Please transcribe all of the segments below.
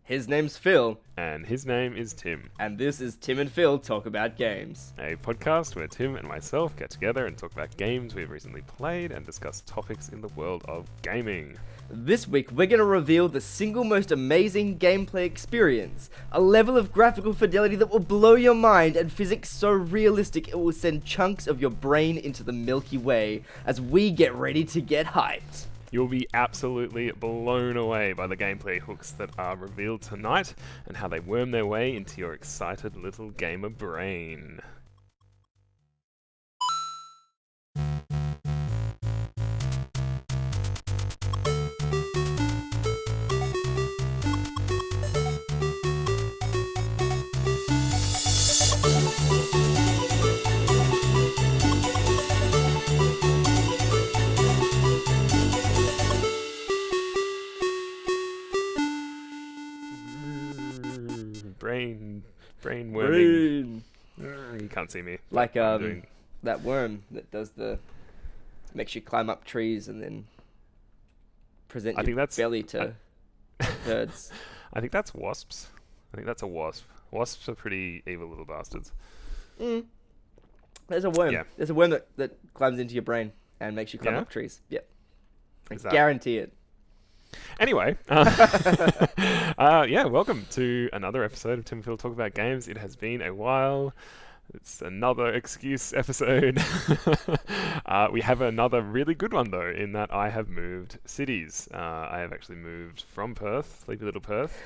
His name's Phill. And his name is Tim. And this is Tim and Phill Talk About Games. A podcast where Tim and myself get together and talk about games we've recently played and discuss topics in the world of gaming. This week, we're going to reveal the single most amazing gameplay experience. A level of graphical fidelity that will blow your mind and physics so realistic it will send chunks of your brain into the Milky Way as we get ready to get hyped. You'll be absolutely blown away by the gameplay hooks that are revealed tonight and how they worm their way into your excited little gamer brain. Brain worming. You can't see me. Like that worm that does makes you climb up trees and then present your belly to birds. I think that's wasps. I think that's a wasp. Wasps are pretty evil little bastards. There's a worm. Yeah. There's a worm that climbs into your brain and makes you climb up trees. Yep. I guarantee it. Anyway, welcome to another episode of Tim and Phill Talk About Games. It has been a while. It's another excuse episode. We have another really good one, though, in that I have moved cities. I have actually moved from Perth, sleepy little Perth.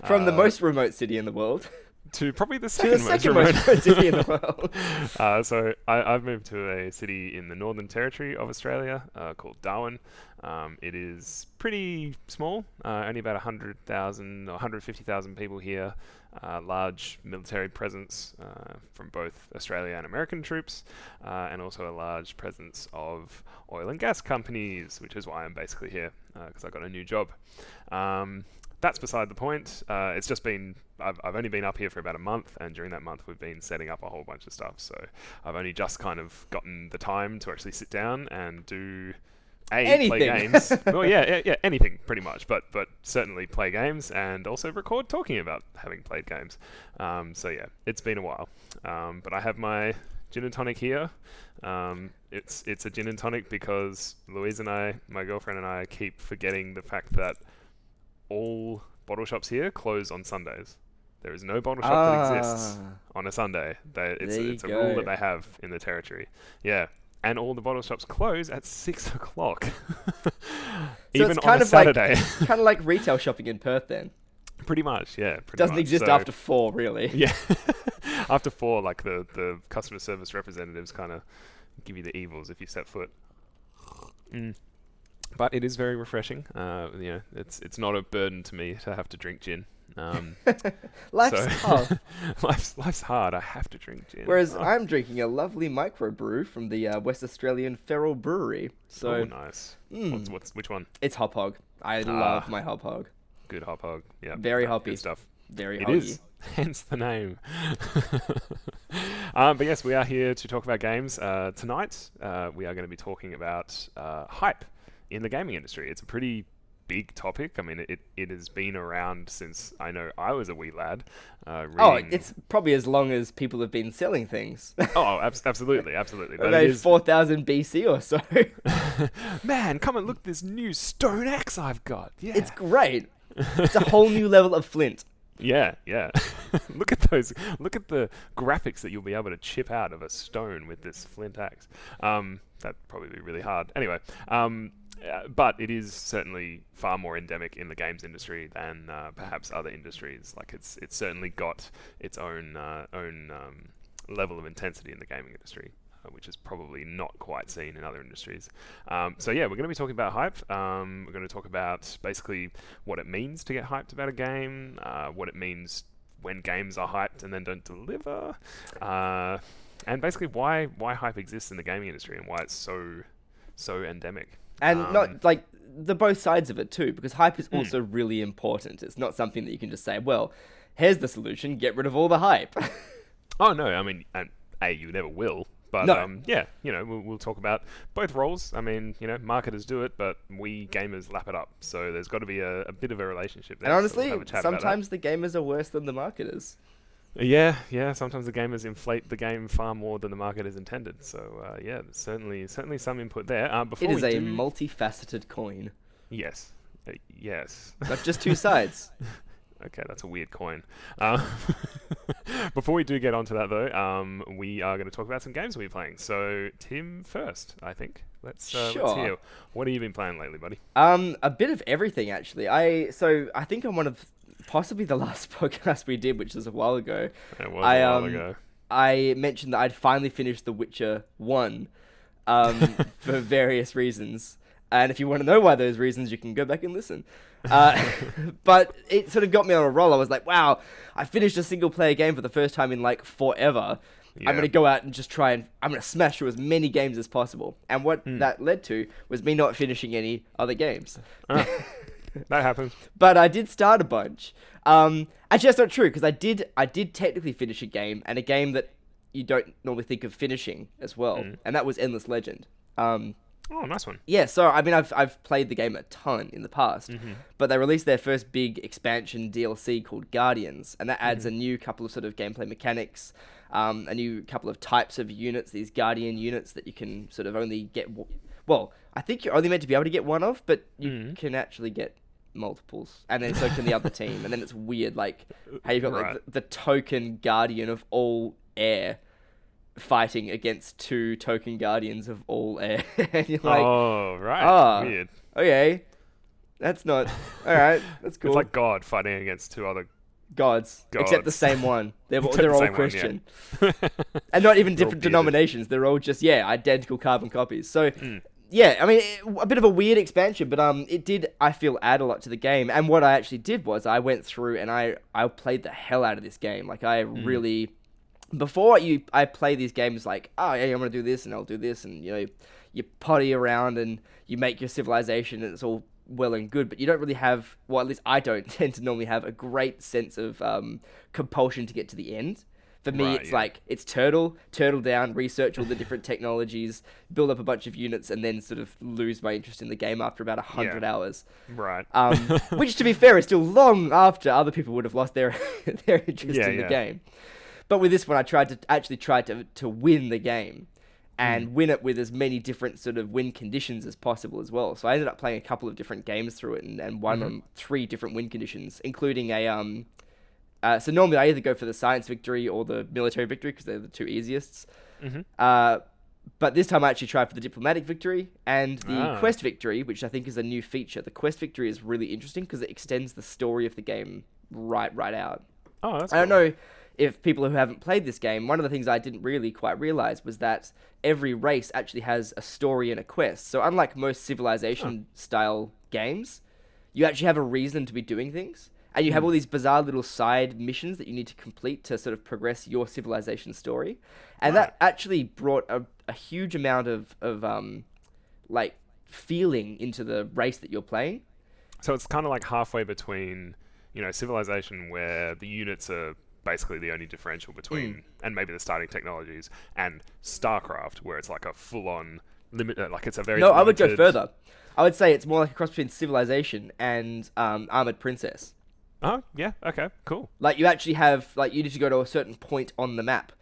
From the most remote city in the world. To probably the second most remote city in the world. So I've moved to a city in the Northern Territory of Australia called Darwin. It is pretty small, only about 100,000 or 150,000 people here. Large military presence from both Australia and American troops, and also a large presence of oil and gas companies, which is why I'm basically here, because I got a new job. That's beside the point. It's just been, I've only been up here for about a month, and during that month we've been setting up a whole bunch of stuff. So I've only just kind of gotten the time to actually sit down and do anything. Play games. Well, yeah, anything pretty much, but certainly play games and also record talking about having played games. So yeah, it's been a while. But I have my gin and tonic here. It's a gin and tonic because Louise and I, my girlfriend and I, keep forgetting the fact that all bottle shops here close on Sundays. There is no bottle shop that exists on a Sunday. It's a rule that they have in the territory. Yeah. And all the bottle shops close at 6 o'clock. So even it's on kind a of Saturday. Kind of like retail shopping in Perth then. Pretty much, yeah. Doesn't exist after 4, really. Yeah. After 4, like the customer service representatives kind of give you the evils if you set foot. But it is very refreshing. It's not a burden to me to have to drink gin. Life's tough. Life's hard. I have to drink gin. Whereas I'm drinking a lovely microbrew from the West Australian Phill Brewery. So nice. Which one? It's Hop Hog. I love my Hop Hog. Good Hop Hog. Yeah. Very hoppy. Good stuff. Very It hoppy. is. Hence the name. But yes, we are here to talk about games. Tonight, we are going to be talking about hype in the gaming industry. It's a pretty big topic. I mean, it has been around since I know I was a wee lad. It's probably as long as people have been selling things. Absolutely. But Maybe 4,000 BC or so. Man, come and look at this new stone axe I've got. Yeah. It's great. It's a whole new level of flint. Yeah. Look at those. Look at the graphics that you'll be able to chip out of a stone with this flint axe. That'd probably be really hard. Anyway, but it is certainly far more endemic in the games industry than perhaps other industries. Like it's certainly got its own level of intensity in the gaming industry, which is probably not quite seen in other industries. So yeah, we're going to be talking about hype. We're going to talk about basically what it means to get hyped about a game, what it means when games are hyped and then don't deliver, and basically why hype exists in the gaming industry and why it's so endemic. And not like the both sides of it too, because hype is also really important. It's not something that you can just say, well, here's the solution, get rid of all the hype. Oh no, I mean, you never will. But No. yeah, we'll talk about both roles. I mean, marketers do it, but we gamers lap it up. So there's got to be a bit of a relationship there. And So we'll honestly, have a chat about that. sometimes the gamers are worse than the marketers. Yeah. Sometimes the gamers inflate the game far more than the market is intended. So yeah, there's certainly some input there. It is a multifaceted coin, yes, yes. not just two sides. Okay, that's a weird coin. Before we do get onto that, though, we are going to talk about some games we're playing. So, Tim first, I think. Let's hear. What have you been playing lately, buddy? A bit of everything, actually. I think on one of possibly the last podcast we did, which was a while ago. It was a while ago. I mentioned that I'd finally finished The Witcher 1 for various reasons. And if you want to know why those reasons, you can go back and listen. But it sort of got me on a roll. I was like, wow, I finished a single-player game for the first time in, like, forever. Yeah. I'm going to go out and just I'm going to smash through as many games as possible. And what that led to was me not finishing any other games. That happens. But I did start a bunch. Actually, that's not true, because I did technically finish a game, and a game that you don't normally think of finishing as well. And that was Endless Legend. Oh, nice one. Yeah, so I mean, I've played the game a ton in the past, but they released their first big expansion DLC called Guardians, and that adds a new couple of sort of gameplay mechanics, a new couple of types of units, these Guardian units that you can sort of only get. Well, I think you're only meant to be able to get one of, but you can actually get multiples, and then so can the other team, and then it's weird, like how you've got like the token Guardian of all air fighting against two token guardians of all air. And you're like, weird. Okay, that's not all right. That's cool. It's like God fighting against two other gods. Except the same one. They're all Christian, one, and not even different denominations. They're all just identical carbon copies. So. Yeah, I mean, a bit of a weird expansion, but it did, I feel, add a lot to the game. And what I actually did was I went through and I played the hell out of this game. Like, I really... Before I play these games like, oh, yeah, I'm going to do this and I'll do this. And, you potty around and you make your civilization and it's all well and good. But you don't really have, well, at least I don't tend to normally have a great sense of compulsion to get to the end. For me, it's like, it's turtle down, research all the different technologies, build up a bunch of units, and then sort of lose my interest in the game after about 100 hours. Right. Which, to be fair, is still long after other people would have lost their interest in the game. But with this one, I tried to win the game and win it with as many different sort of win conditions as possible as well. So I ended up playing a couple of different games through it and won on 3 different win conditions, including a... So normally I either go for the science victory or the military victory because they're the 2 easiest. But this time I actually tried for the diplomatic victory and the quest victory, which I think is a new feature. The quest victory is really interesting because it extends the story of the game right out. Oh, that's I don't know if people who haven't played this game, one of the things I didn't really quite realize was that every race actually has a story and a quest. So unlike most Civilization-style games, you actually have a reason to be doing things. And you have all these bizarre little side missions that you need to complete to sort of progress your civilization story. And that actually brought a huge amount of like, feeling into the race that you're playing. So it's kind of like halfway between, Civilization, where the units are basically the only differential between, and maybe the starting technologies, and StarCraft, where it's like a full-on limit, like it's a very No, I would go further. I would say it's more like a cross between Civilization and Armored Princess. Oh, yeah, okay, cool. Like, you actually have, like, you need to go to a certain point on the map.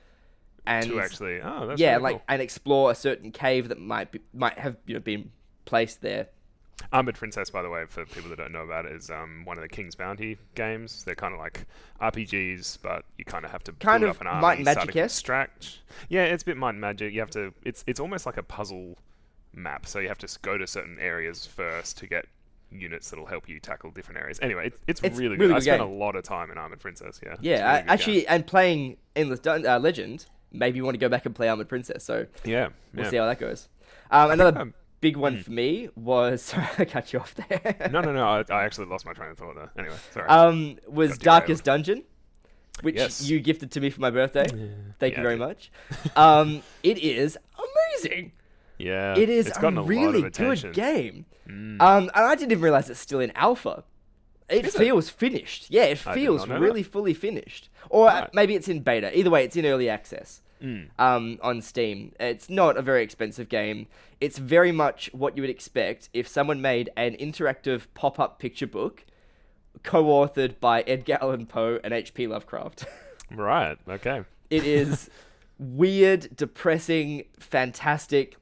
And to actually, that's yeah, really like, cool. and explore a certain cave that might have, been placed there. Armored Princess, by the way, for people that don't know about it, is one of the King's Bounty games. They're kind of like RPGs, but you kind of have to build up an army. Might and Magic, extract. Yeah, it's a bit Might and Magic. You have to. It's almost like a puzzle map. So you have to go to certain areas first to get units that'll help you tackle different areas. Anyway, it's really good. I spent a lot of time in Armored Princess. Yeah. Yeah, actually, and playing Endless Legend, maybe you want to go back and play Armored Princess. So yeah, we'll see how that goes. Another big one for me was... Sorry, I cut you off there. No. I actually lost my train of thought there. Anyway, sorry. Was Darkest Dungeon, which you gifted to me for my birthday. Thank you very much. It is amazing. Yeah, it is it's a really good game. And I didn't even realize it's still in alpha. It feels finished. Yeah, it feels really fully finished. Or maybe it's in beta. Either way, it's in early access. on Steam. It's not a very expensive game. It's very much what you would expect if someone made an interactive pop-up picture book co-authored by Edgar Allan Poe and H.P. Lovecraft. Right. Okay. It is weird, depressing, fantastic,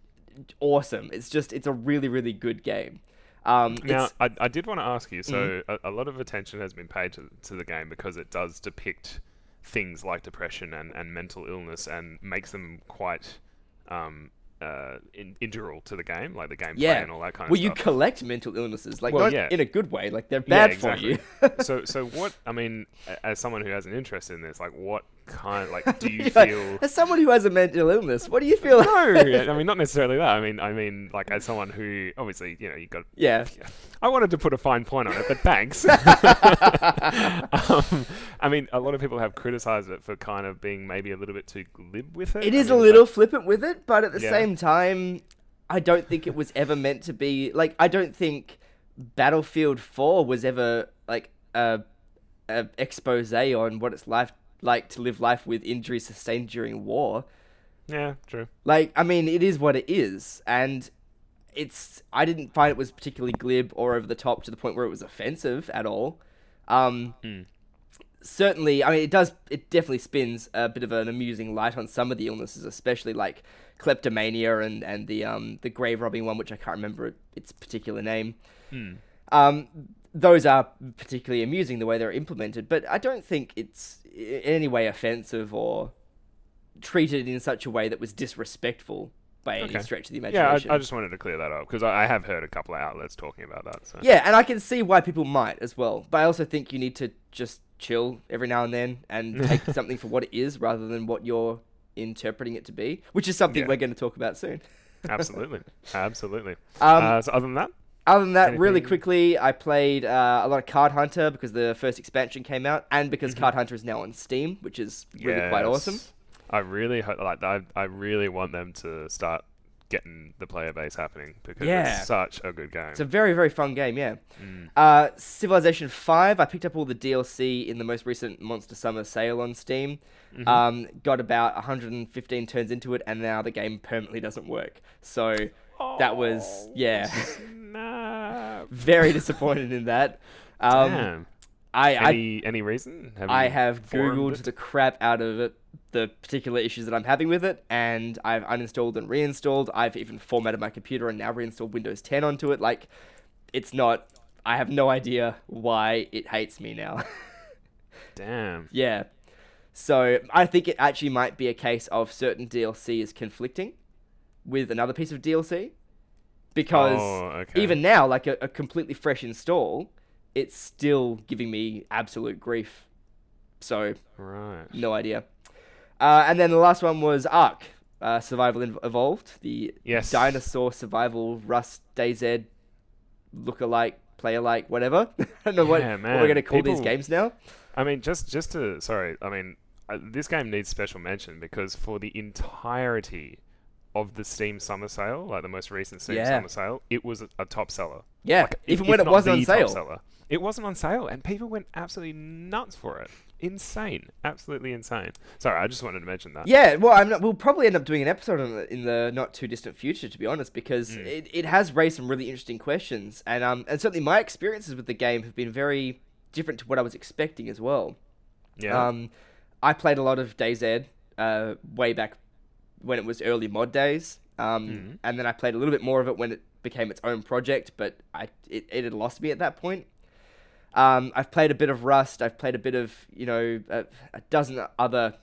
awesome. It's a really, really good game. Now, I did want to ask you, so a lot of attention has been paid to the game because it does depict things like depression and mental illness and makes them quite integral to the game, like the gameplay and all that kind of stuff. Well, you collect mental illnesses, like not in a good way, like they're Yeah, bad exactly. for you. So what, I mean, as someone who has an interest in this, like what kind, like do you You're like, feel... as someone who has a mental illness, what do you feel? No, I mean, not necessarily that. I mean, like as someone who, obviously, you know, you got... Yeah. I wanted to put a fine point on it, but thanks. I mean, a lot of people have criticized it for kind of being maybe a little bit too glib with it. It is a little flippant with it, but at the same time, I don't think it was ever meant to be... Like, I don't think Battlefield 4 was ever, like, a expose on what it's like to live life with injuries sustained during war. Yeah, true. Like, I mean, it is what it is, and I didn't find it was particularly glib or over the top to the point where it was offensive at all. Certainly, I mean, it definitely spins a bit of an amusing light on some of the illnesses, especially like kleptomania and the grave robbing one, which I can't remember its particular name. Those are particularly amusing the way they're implemented, but I don't think it's in any way offensive or treated in such a way that was disrespectful by any stretch of the imagination. Yeah, I just wanted to clear that up because I have heard a couple of outlets talking about that. So. Yeah, and I can see why people might as well, but I also think you need to just chill every now and then and take something for what it is rather than what you're interpreting it to be, which is something we're going to talk about soon. Absolutely. So other than that, anything? really quickly, I played a lot of Card Hunter because the first expansion came out, and because Card Hunter is now on Steam, which is really quite awesome. I really hope, I really want them to start getting the player base happening because it's such a good game. It's a very, very fun game, yeah. Civilization 5, I picked up all the DLC in the most recent Monster Summer sale on Steam. Got about 115 turns into it, and now the game permanently doesn't work. So that was, very disappointed in that. Damn. Any reason? I have Googled the crap out of it, the particular issues that I'm having with it, and I've uninstalled and reinstalled. I've even formatted my computer and now reinstalled Windows 10 onto it. Like, it's not... I have no idea why it hates me now. Damn. Yeah. So, I think it actually might be a case of certain DLC is conflicting with another piece of DLC. Because even now, like a completely fresh install... it's still giving me absolute grief. So, no idea. And then the last one was Ark, Survival Evolved, the dinosaur survival Rust DayZ look-alike, play-alike, whatever. I don't know what we're going to call these games now. I mean, just to... Sorry, I mean, this game needs special mention because for the entirety of the Steam Summer Sale, like the most recent Steam Summer Sale, it was a top seller. Yeah, like, even when it wasn't on sale. It wasn't on sale, and people went absolutely nuts for it. Insane. Absolutely insane. Sorry, I just wanted to mention that. Yeah, well, we'll probably end up doing an episode on it in the not-too-distant future, to be honest, because it has raised some really interesting questions, and certainly my experiences with the game have been very different to what I was expecting as well. Yeah. I played a lot of DayZ way back when it was early mod days, and then I played a little bit more of it when it became its own project, but it had lost me at that point. I've played a bit of Rust. I've played a bit of, a dozen other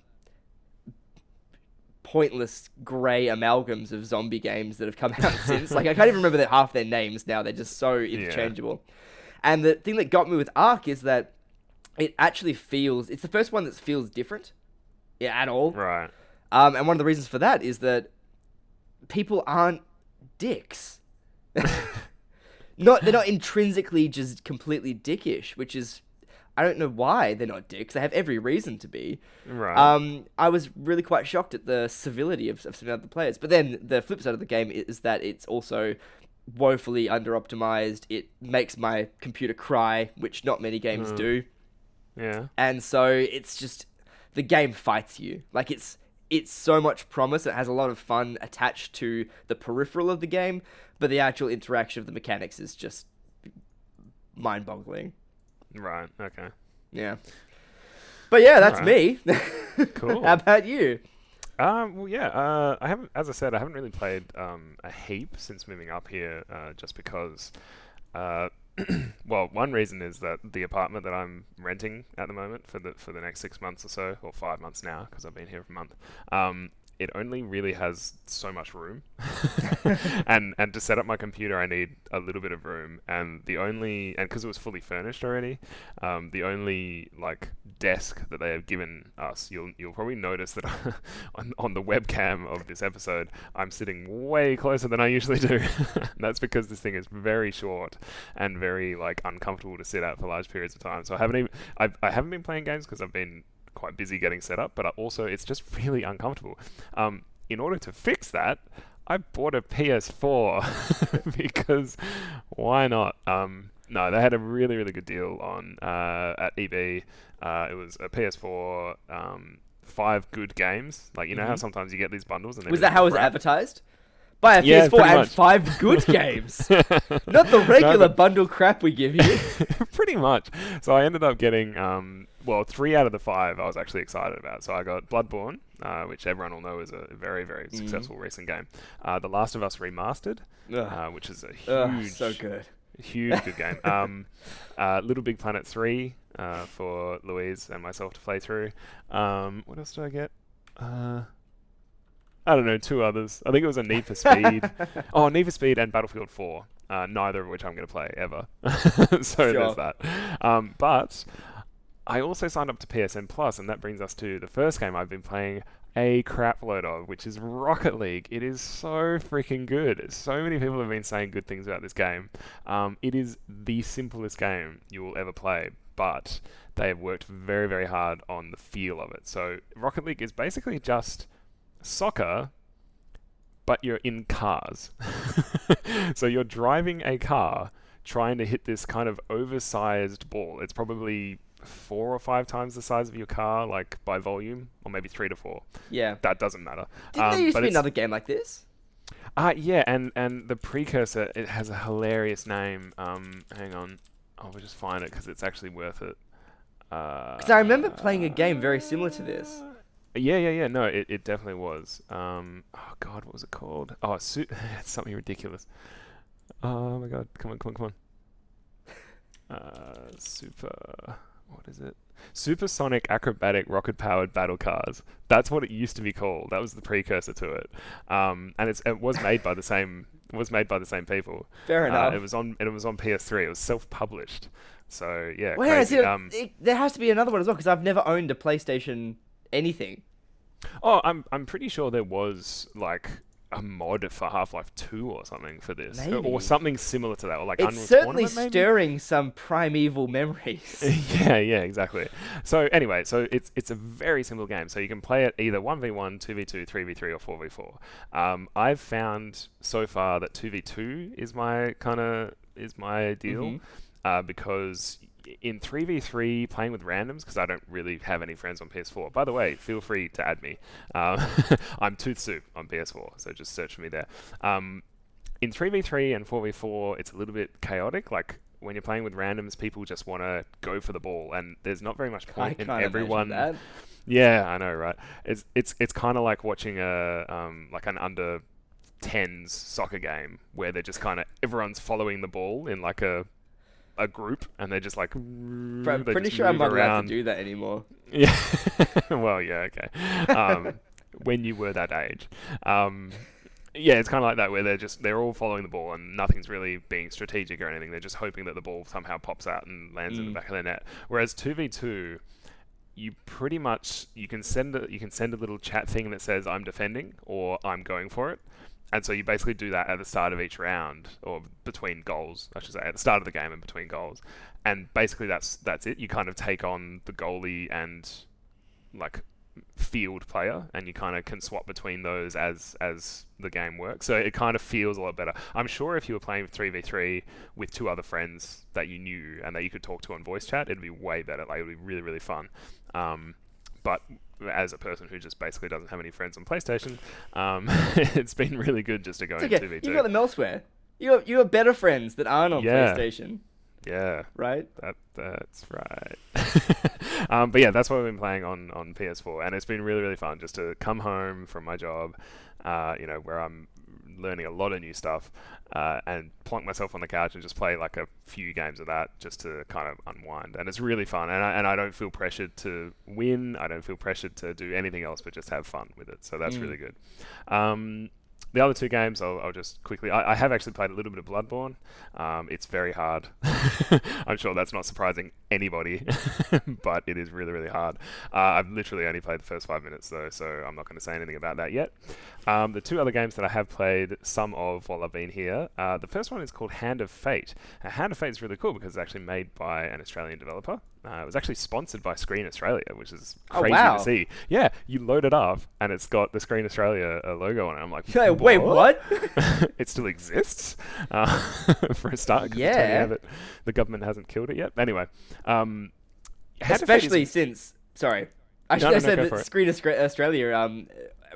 pointless grey amalgams of zombie games that have come out since. Like, I can't even remember half their names now. They're just so interchangeable. And the thing that got me with Ark is that it actually it's the first one that feels different at all. Right. And one of the reasons for that is that people aren't dicks. They're not intrinsically just completely dickish, which is, I don't know why they're not dicks. They have every reason to be. Right. I was really quite shocked at the civility of some of the players. But then the flip side of the game is that it's also woefully under-optimized. It makes my computer cry, which not many games do. Yeah. And so it's just, the game fights you. Like, it's it's so much promise. It has a lot of fun attached to the peripheral of the game, but the actual interaction of the mechanics is just mind-boggling. Right. Okay. Yeah. But yeah, that's Alright. me. Cool. How about you? Well, yeah. I haven't, as I said, I haven't really played a heap since moving up here, just because. Uh, well, one reason is that the apartment that I'm renting at the moment for the next 6 months or so, or 5 months now, because I've been here for a month. It only really has so much room, and to set up my computer, I need a little bit of room. And because it was fully furnished already, the only like desk that they have given us, you'll probably notice that on the webcam of this episode, I'm sitting way closer than I usually do. That's because this thing is very short and very like uncomfortable to sit at for large periods of time. So I haven't been playing games because I've been quite busy getting set up, but also it's just really uncomfortable. In order to fix that, I bought a PS4 because why not? No, they had a really, really good deal on at EB. It was a PS4, 5 good games. Like, you know how sometimes you get these bundles and Was that how it was crap? advertised? Buy a Yeah, PS4 pretty and much. 5 good games. Not the regular but- bundle crap we give you. Pretty much. So I ended up getting 3 out of the 5 I was actually excited about. So I got Bloodborne, which everyone will know is a very, very successful recent game. The Last of Us Remastered, which is a huge, so good. huge good game. Little Big Planet 3 for Louise and myself to play through. What else did I get? I don't know, 2 others. I think it was a Need for Speed. Need for Speed and Battlefield 4. Neither of which I'm going to play ever. So there's that. But I also signed up to PSN Plus, and that brings us to the first game I've been playing a crap load of, which is Rocket League. It is so freaking good. So many people have been saying good things about this game. It is the simplest game you will ever play, but they have worked very, very hard on the feel of it. So Rocket League is basically just soccer, but you're in cars. So you're driving a car trying to hit this kind of oversized ball. It's probably 4 or 5 times the size of your car, like by volume, or maybe 3 to 4. Yeah. That doesn't matter. Didn't there used but to be it's- another game like this? Yeah, and the precursor, it has a hilarious name. Hang on. We'll just find it because it's actually worth it. Because I remember playing a game very similar to this. Yeah. No, it definitely was. Oh God, what was it called? It's something ridiculous. Oh my God, come on. What is it? Supersonic acrobatic rocket-powered battle cars. That's what it used to be called. That was the precursor to it. And it was made by the same. It was made by the same people. Fair enough. It was on PS3. It was self-published. So yeah, Well, crazy. there has to be another one as well, because I've never owned a PlayStation anything. I'm pretty sure there was like a mod for Half-Life 2 or something for this, Maybe. or something similar to that, or like It's Unreal certainly Tournament, maybe? stirring some primeval memories. Yeah, exactly. So anyway, it's a very simple game. So you can play it either 1v1, 2v2, 3v3, or 4v4. I've found so far that 2v2 is my deal, because in 3v3 playing with randoms, because I don't really have any friends on PS4. By the way, feel free to add me. I'm Tooth Soup on PS4, so just search for me there. In 3v3 and 4v4, it's a little bit chaotic. Like when you're playing with randoms, people just want to go for the ball, and there's not very much point in everyone. That. Yeah, I know, right? It's kind of like watching like an under 10s soccer game where they're just kind of everyone's following the ball in like a group, and they're just like. I'm pretty sure I'm not allowed to do that anymore. Yeah. Well, yeah, okay. When you were that age. Yeah, it's kind of like that where they're all following the ball and nothing's really being strategic or anything. They're just hoping that the ball somehow pops out and lands in the back of their net. Whereas 2v2, you pretty much you can send a little chat thing that says I'm defending or I'm going for it. And so you basically do that at the start of each round, or between goals, I should say, at the start of the game and between goals. And basically that's it. You kind of take on the goalie and like field player, and you kind of can swap between those as the game works. So it kind of feels a lot better. I'm sure if you were playing 3v3 with 2 other friends that you knew and that you could talk to on voice chat, it'd be way better. Like, it'd be really, really fun. but as a person who just basically doesn't have any friends on PlayStation, it's been really good just to go It's in okay. 2v2. You've got them elsewhere. You have better friends that aren't on Yeah. PlayStation, Yeah, right? that's right. But yeah, that's what I've been playing on PS4, and it's been really, really fun just to come home from my job, where I'm learning a lot of new stuff, and plonk myself on the couch and just play like a few games of that just to kind of unwind. And it's really fun, and I don't feel pressured to win. I don't feel pressured to do anything else but just have fun with it. So that's really good. The other two games, I'll just quickly... I have actually played a little bit of Bloodborne. It's very hard. I'm sure that's not surprising anybody, but it is really, really hard. I've literally only played the first 5 minutes, though, so I'm not going to say anything about that yet. The two other games that I have played some of while I've been here, the first one is called Hand of Fate. Hand of Fate is really cool because it's actually made by an Australian developer. It was actually sponsored by Screen Australia, which is crazy to see. Yeah, you load it up and it's got the Screen Australia logo on it. I'm like, wait, what? It still exists for a start. 'Cause Yeah. the government hasn't killed it yet. Anyway, Especially since, sorry, I should No, have said go that for it. Screen Australia,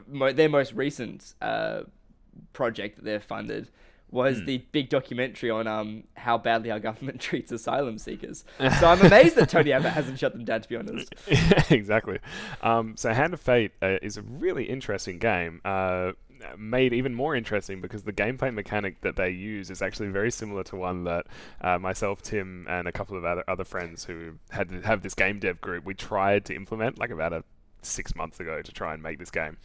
their most recent project that they've funded was the big documentary on how badly our government treats asylum seekers. So I'm amazed that Tony Abbott hasn't shut them down, to be honest. Exactly. So Hand of Fate is a really interesting game. Made even more interesting because the gameplay mechanic that they use is actually very similar to one that myself, Tim, and a couple of other friends who have this game dev group, we tried to implement like about 6 months ago to try and make this game.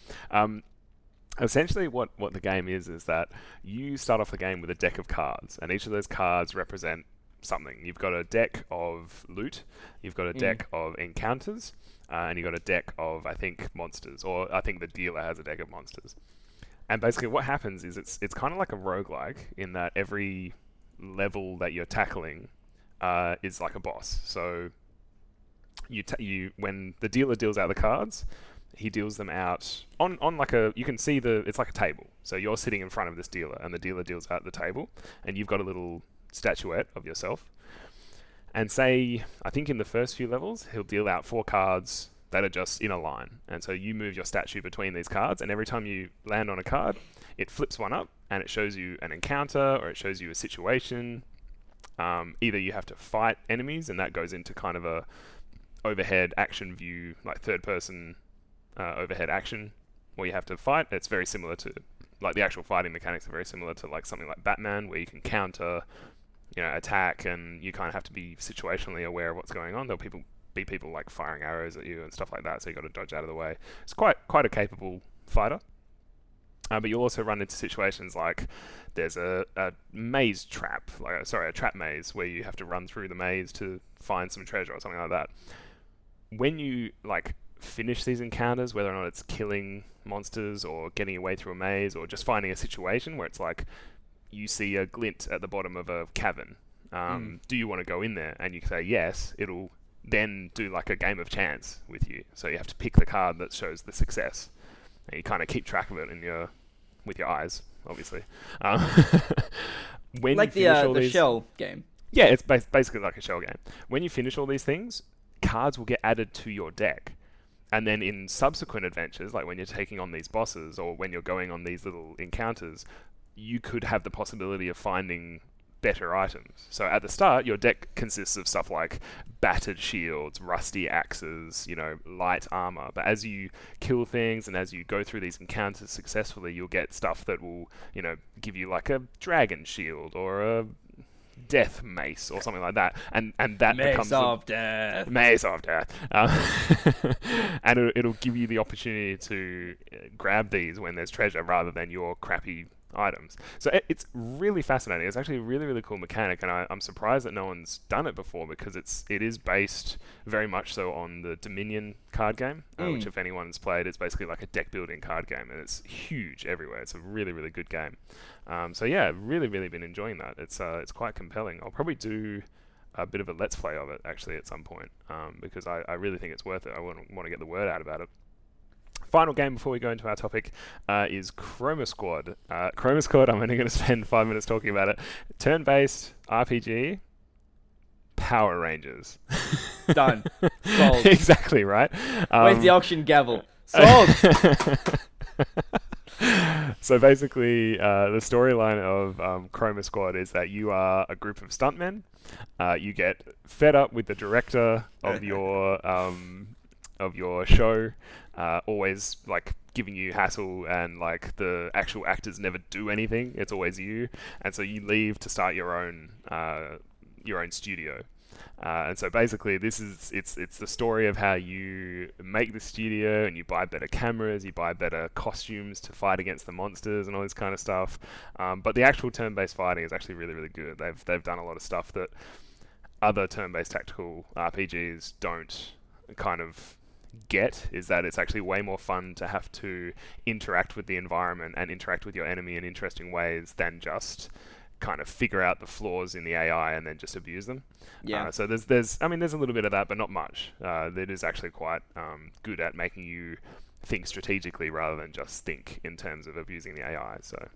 Essentially, what the game is that you start off the game with a deck of cards, and each of those cards represent something. You've got a deck of loot, you've got a deck of encounters, and you've got a deck of, I think, monsters, or I think the dealer has a deck of monsters. And basically what happens is it's kind of like a roguelike in that every level that you're tackling is like a boss. So when the dealer deals out the cards, he deals them out on like you can see it's like a table. So you're sitting in front of this dealer and the dealer deals out the table and you've got a little statuette of yourself. And say, I think in the first few levels, he'll deal out 4 cards that are just in a line. And so you move your statue between these cards, and every time you land on a card, it flips one up and it shows you an encounter or it shows you a situation. Either you have to fight enemies, and that goes into kind of a overhead action view, like third person overhead action, where you have to fight. It's very similar to, like, the actual fighting mechanics are very similar to like something like Batman, where you can counter, attack, and you kind of have to be situationally aware of what's going on. There'll be people like firing arrows at you and stuff like that, so you got to dodge out of the way. It's quite a capable fighter. But you'll also run into situations like there's a maze trap, a trap maze where you have to run through the maze to find some treasure or something like that. When you finish these encounters, whether or not it's killing monsters or getting your way through a maze or just finding a situation where it's like you see a glint at the bottom of a cavern, do you want to go in there? And you can say yes. It'll then do like a game of chance with you. So you have to pick the card that shows the success. And you kind of keep track of it with your eyes, obviously. When like you finish the shell game. Yeah, it's basically like a shell game. When you finish all these things, cards will get added to your deck. And then in subsequent adventures, like when you're taking on these bosses or when you're going on these little encounters, you could have the possibility of finding better items. So at the start, your deck consists of stuff like battered shields, rusty axes, light armor. But as you kill things and as you go through these encounters successfully, you'll get stuff that will, give you like a dragon shield or a death mace or something like that, and that becomes mace of death, and it'll give you the opportunity to grab these when there's treasure rather than your crappy items. So it's really fascinating. It's actually a really, really cool mechanic, and I'm surprised that no one's done it before, because it is based very much so on the Dominion card game, which if anyone's played, it's basically like a deck building card game, and it's huge everywhere. It's a really, really good game. So yeah, really, really been enjoying that. It's quite compelling. I'll probably do a bit of a let's play of it actually at some point, because I really think it's worth it. I want to get the word out about it. Final game before we go into our topic is Chroma Squad. Chroma Squad, I'm only going to spend 5 minutes talking about it. Turn-based RPG. Power Rangers. Done. Sold. Exactly, right? Where's the auction gavel? Sold. So basically, the storyline of Chroma Squad is that you are a group of stuntmen. You get fed up with the director of your show, always like giving you hassle, and like the actual actors never do anything. It's always you, and so you leave to start your own studio. And so basically, it's the story of how you make the studio, and you buy better cameras, you buy better costumes to fight against the monsters and all this kind of stuff. But the actual turn-based fighting is actually really, really good. They've done a lot of stuff that other turn-based tactical RPGs don't kind of get. Is that it's actually way more fun to have to interact with the environment and interact with your enemy in interesting ways than just kind of figure out the flaws in the AI and then just abuse them. Yeah. So there's a little bit of that, but not much. That is actually quite good at making you think strategically rather than just think in terms of abusing the AI. So,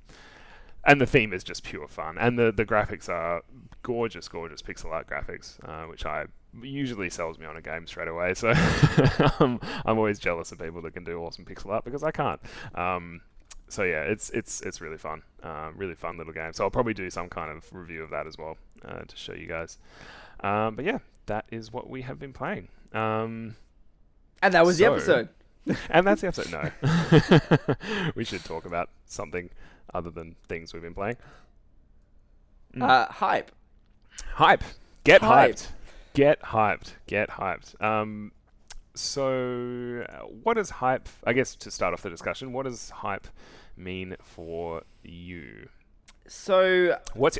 and the theme is just pure fun, and the graphics are gorgeous pixel art graphics, which usually sells me on a game straight away. So I'm always jealous of people that can do awesome pixel art because I can't. So yeah, it's really fun, really fun little game. So I'll probably do some kind of review of that as well to show you guys. But yeah, that is what we have been playing. And that was the episode. And that's the episode. No, we should talk about something other than things we've been playing. Hype. Get Hype. hyped. Get hyped. Get hyped. So, what does hype, I guess to start off the discussion, what does hype mean for you? So, What's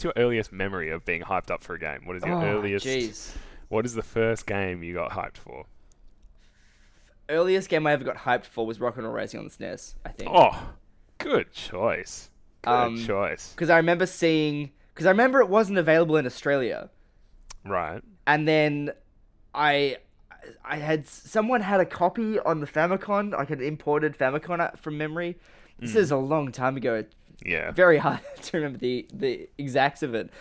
your earliest memory of being hyped up for a game? What is your earliest? Jeez. What is the first game you got hyped for? Earliest game I ever got hyped for was Rock and Roll Racing on the SNES, I think. Oh, good choice. Good choice. Because I remember it wasn't available in Australia. Right. And then someone had a copy on the Famicom, like an imported Famicom from memory. This is a long time ago. Yeah. Very hard to remember the exacts of it.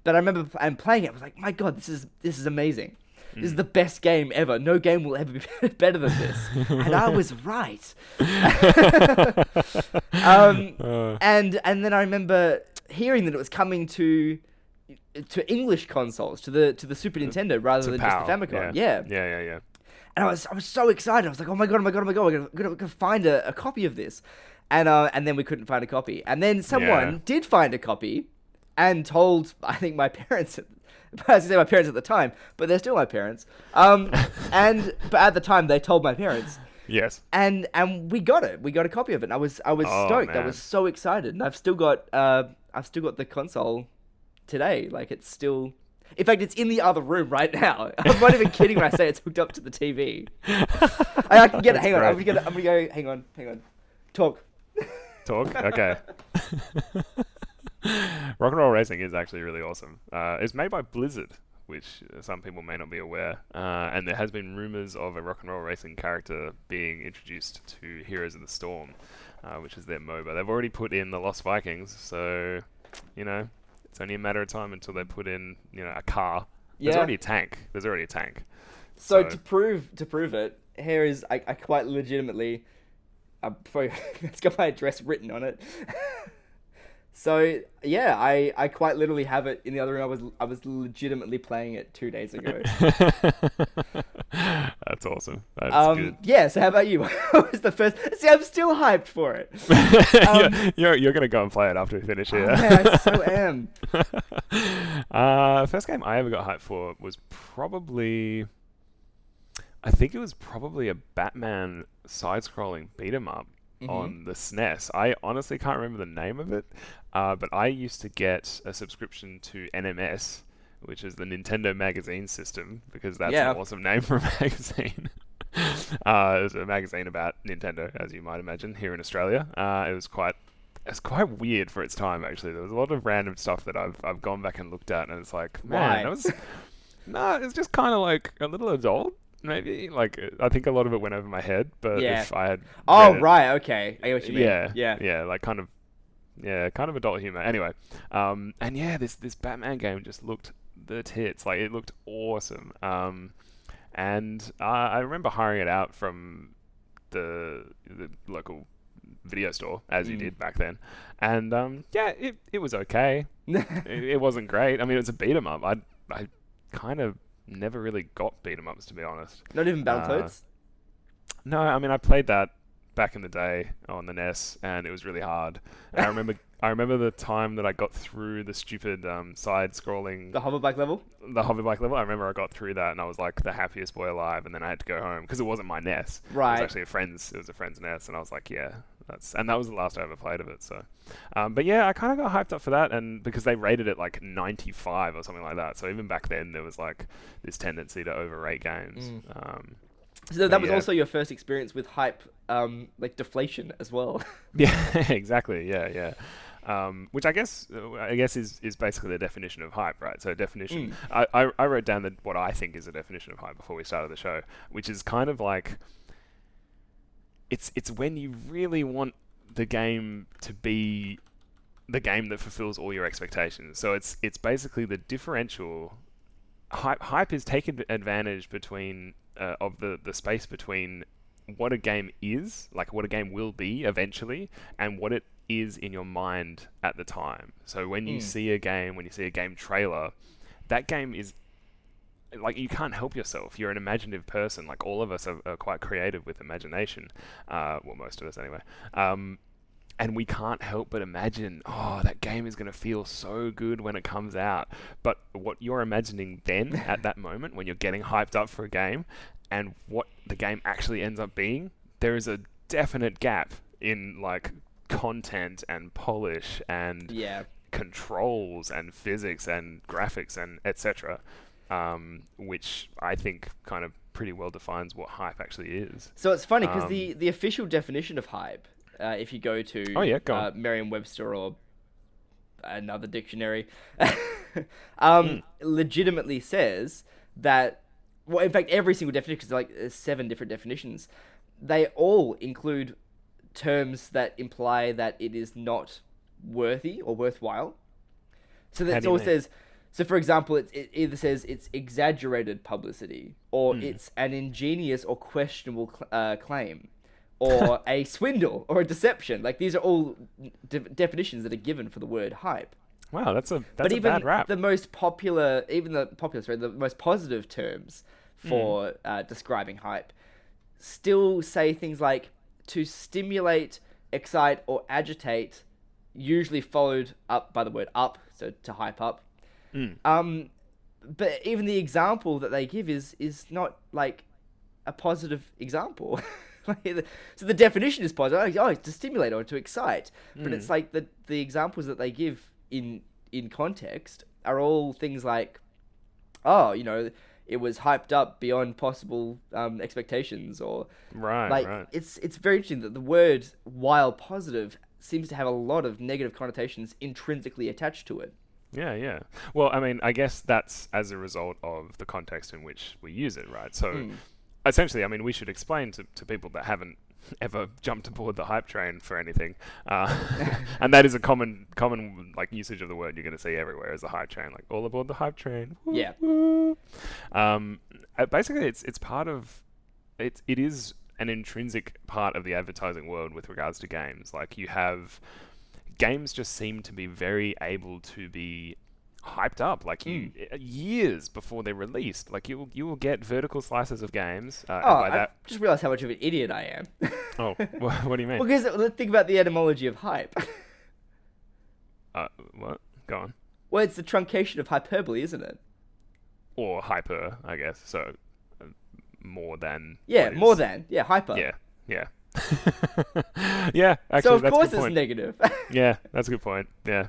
But I remember playing it. I was like, my God, this is amazing. This is the best game ever. No game will ever be better than this. And I was right. And then I remember hearing that it was coming to English consoles, to the Super Nintendo rather than PAL, just the Famicom. Yeah. And I was so excited. I was like, oh my god, we're gonna find a copy of this. And then we couldn't find a copy. And then someone did find a copy and told, I think, my parents. I was gonna say my parents at the time, but they're still my parents. But at the time they told my parents. Yes. And we got it. We got a copy of it. And I was stoked. Man. I was so excited. And I've still got the console today. Like, it's still, in fact, it's in the other room right now. I'm not even kidding when I say it's hooked up to the TV. I can get it. Hang on. I'm gonna go. Hang on. Talk. Okay. Rock and Roll Racing is actually really awesome. It's made by Blizzard, which some people may not be aware. And there has been rumors of a Rock and Roll Racing character being introduced to Heroes of the Storm, which is their MOBA. They've already put in the Lost Vikings, so it's only a matter of time until they put in a car. There's already a tank. So to prove it, here is I quite legitimately. It's got my address written on it. So yeah, I quite literally have it in the other room. I was legitimately playing it 2 days ago. That's awesome. That's good. Yeah. So how about you? What was the first? See, I'm still hyped for it. You're gonna go and play it after we finish here. Yeah, I so am. First game I ever got hyped for was probably a Batman side-scrolling beat 'em up on the SNES. I honestly can't remember the name of it, but I used to get a subscription to NMS, which is the Nintendo Magazine System, because that's an awesome name for a magazine. It was a magazine about Nintendo, as you might imagine, here in Australia. It was quite weird for its time, actually. There was a lot of random stuff that I've gone back and looked at, and it's like, man, it's just kind of like a little adult. Maybe, like, I think a lot of it went over my head, but if I had right, okay, I get what you mean. Yeah, like kind of adult humor. Anyway, and yeah, this Batman game just looked the tits. Like, it looked awesome. And I remember hiring it out from the local video store, as you did back then. And yeah, it was okay. It wasn't great. I mean, it was a beat 'em up. I kind of never really got beat 'em ups, to be honest. Not even Battletoads? No, I mean, I played that back in the day on the NES, and it was really hard. And I remember the time that I got through the stupid side-scrolling... The hoverbike level? The hoverbike level. I remember I got through that, and I was like the happiest boy alive, and then I had to go home, because it wasn't my NES. Right. It was actually it was a friend's NES, and I was like, yeah, and that was the last I ever played of it, so... but yeah, I kind of got hyped up for that, and because they rated it like 95 or something like that, so even back then there was like this tendency to overrate games. So that was also your first experience with hype, like deflation as well. Yeah, exactly. Yeah. Which I guess is basically the definition of hype, right? So definition. I wrote down what I think is a definition of hype before we started the show, which is kind of like it's when you really want the game to be the game that fulfills all your expectations. So it's basically the differential. Hype is taking advantage between of the space between what a game is, like what a game will be eventually, and what it is in your mind at the time. So when you see a game trailer, that game is like, you can't help yourself. You're an imaginative person. Like, all of us are quite creative with imagination. Well, most of us anyway. And we can't help but imagine, oh, that game is going to feel so good when it comes out. But what you're imagining then, at that moment, when you're getting hyped up for a game, and what the game actually ends up being, there is a definite gap in, like, content and polish and controls and physics and graphics and etc. Which I think kind of pretty well defines what hype actually is. So it's funny, because the official definition of hype, if you go to Merriam-Webster or another dictionary, legitimately says that, well, in fact, every single definition, because like 7 different definitions, they all include terms that imply that it is not worthy or worthwhile. So that it all says, so for example, it either says it's exaggerated publicity, or it's an ingenious or questionable claim, or a swindle, or a deception. Like, these are all definitions that are given for the word hype. Wow, that's a bad rap. The most popular, the most positive terms for describing hype still say things like to stimulate, excite, or agitate, usually followed up by the word up, so to hype up. But even the example that they give is not like a positive example. So the definition is positive. Oh, it's to stimulate or to excite. But it's like the examples that they give in context are all things like, oh, you know, it was hyped up beyond possible expectations, or right. It's very interesting that the word, while positive, seems to have a lot of negative connotations intrinsically attached to it. Yeah. Well, I mean, I guess that's as a result of the context in which we use it, right? So, essentially, I mean, we should explain to people that haven't ever jumped aboard the hype train for anything, and that is a common like usage of the word you're going to see everywhere, is the hype train, like, all aboard the hype train. Woo, yeah. Woo. Basically, it's part of it. It is an intrinsic part of the advertising world with regards to games. Like, you have games just seem to be very able to be hyped up, like years before they're released. Like, you will get vertical slices of games. I just realized how much of an idiot I am. Oh, what do you mean? Well, because let's think about the etymology of hype. What? Go on. Well, it's the truncation of hyperbole, isn't it? Or hyper, I guess. So more than. Yeah, more than. Yeah, hyper. Yeah. Yeah, actually, so of that's course a good point. It's negative. Yeah, that's a good point. Yeah.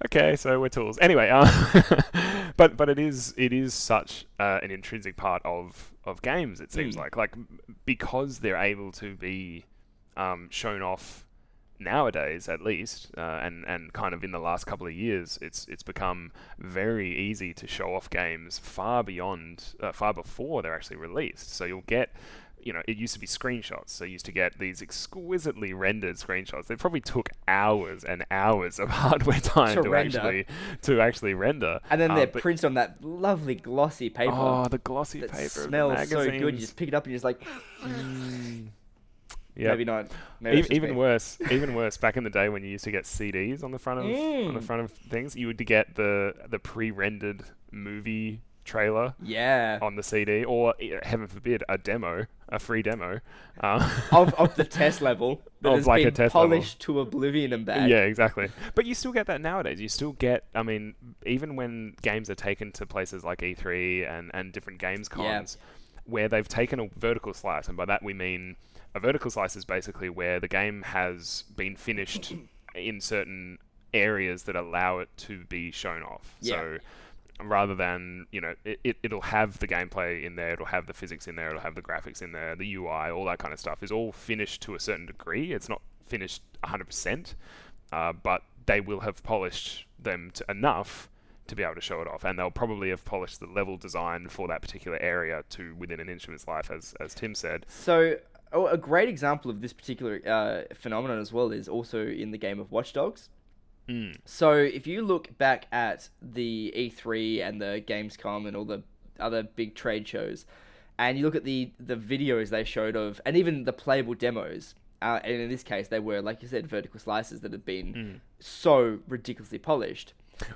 Okay, so we're tools. Anyway, but it is such an intrinsic part of games, it seems like because they're able to be shown off nowadays, at least, and kind of in the last couple of years, it's become very easy to show off games far before they're actually released. So you'll get, it used to be screenshots. So you used to get these exquisitely rendered screenshots. They probably took hours and hours of hardware time to actually render. And then they're printed on that lovely glossy paper. Oh, the glossy that paper smells of the so good. You magazines. just pick it up and you're just like, Yeah. maybe not. Maybe it's just Even me. worse. Even worse. Back in the day when you used to get CDs on the front of things, you would get the pre-rendered movie trailer Yeah. on the CD, or heaven forbid, a free demo of the test level that Of has like a been test level. polished to oblivion and back. Yeah, exactly. But you still get that nowadays. You still get, I mean, even when games are taken to places like E3 and different games cons, where they've taken a vertical slice, and by that we mean a vertical slice is basically where the game has been finished in certain areas that allow it to be shown off. Yeah. So rather than, it'll have the gameplay in there, it'll have the physics in there, it'll have the graphics in there, the UI, all that kind of stuff is all finished to a certain degree. It's not finished 100%, but they will have polished them to enough to be able to show it off, and they'll probably have polished the level design for that particular area to within an inch of its life, as Tim said. So a great example of this particular phenomenon as well is also in the game of Watch Dogs. So if you look back at the E3 and the Gamescom and all the other big trade shows, and you look at the videos they showed of, and even the playable demos, and in this case they were, like you said, vertical slices that have been so ridiculously polished.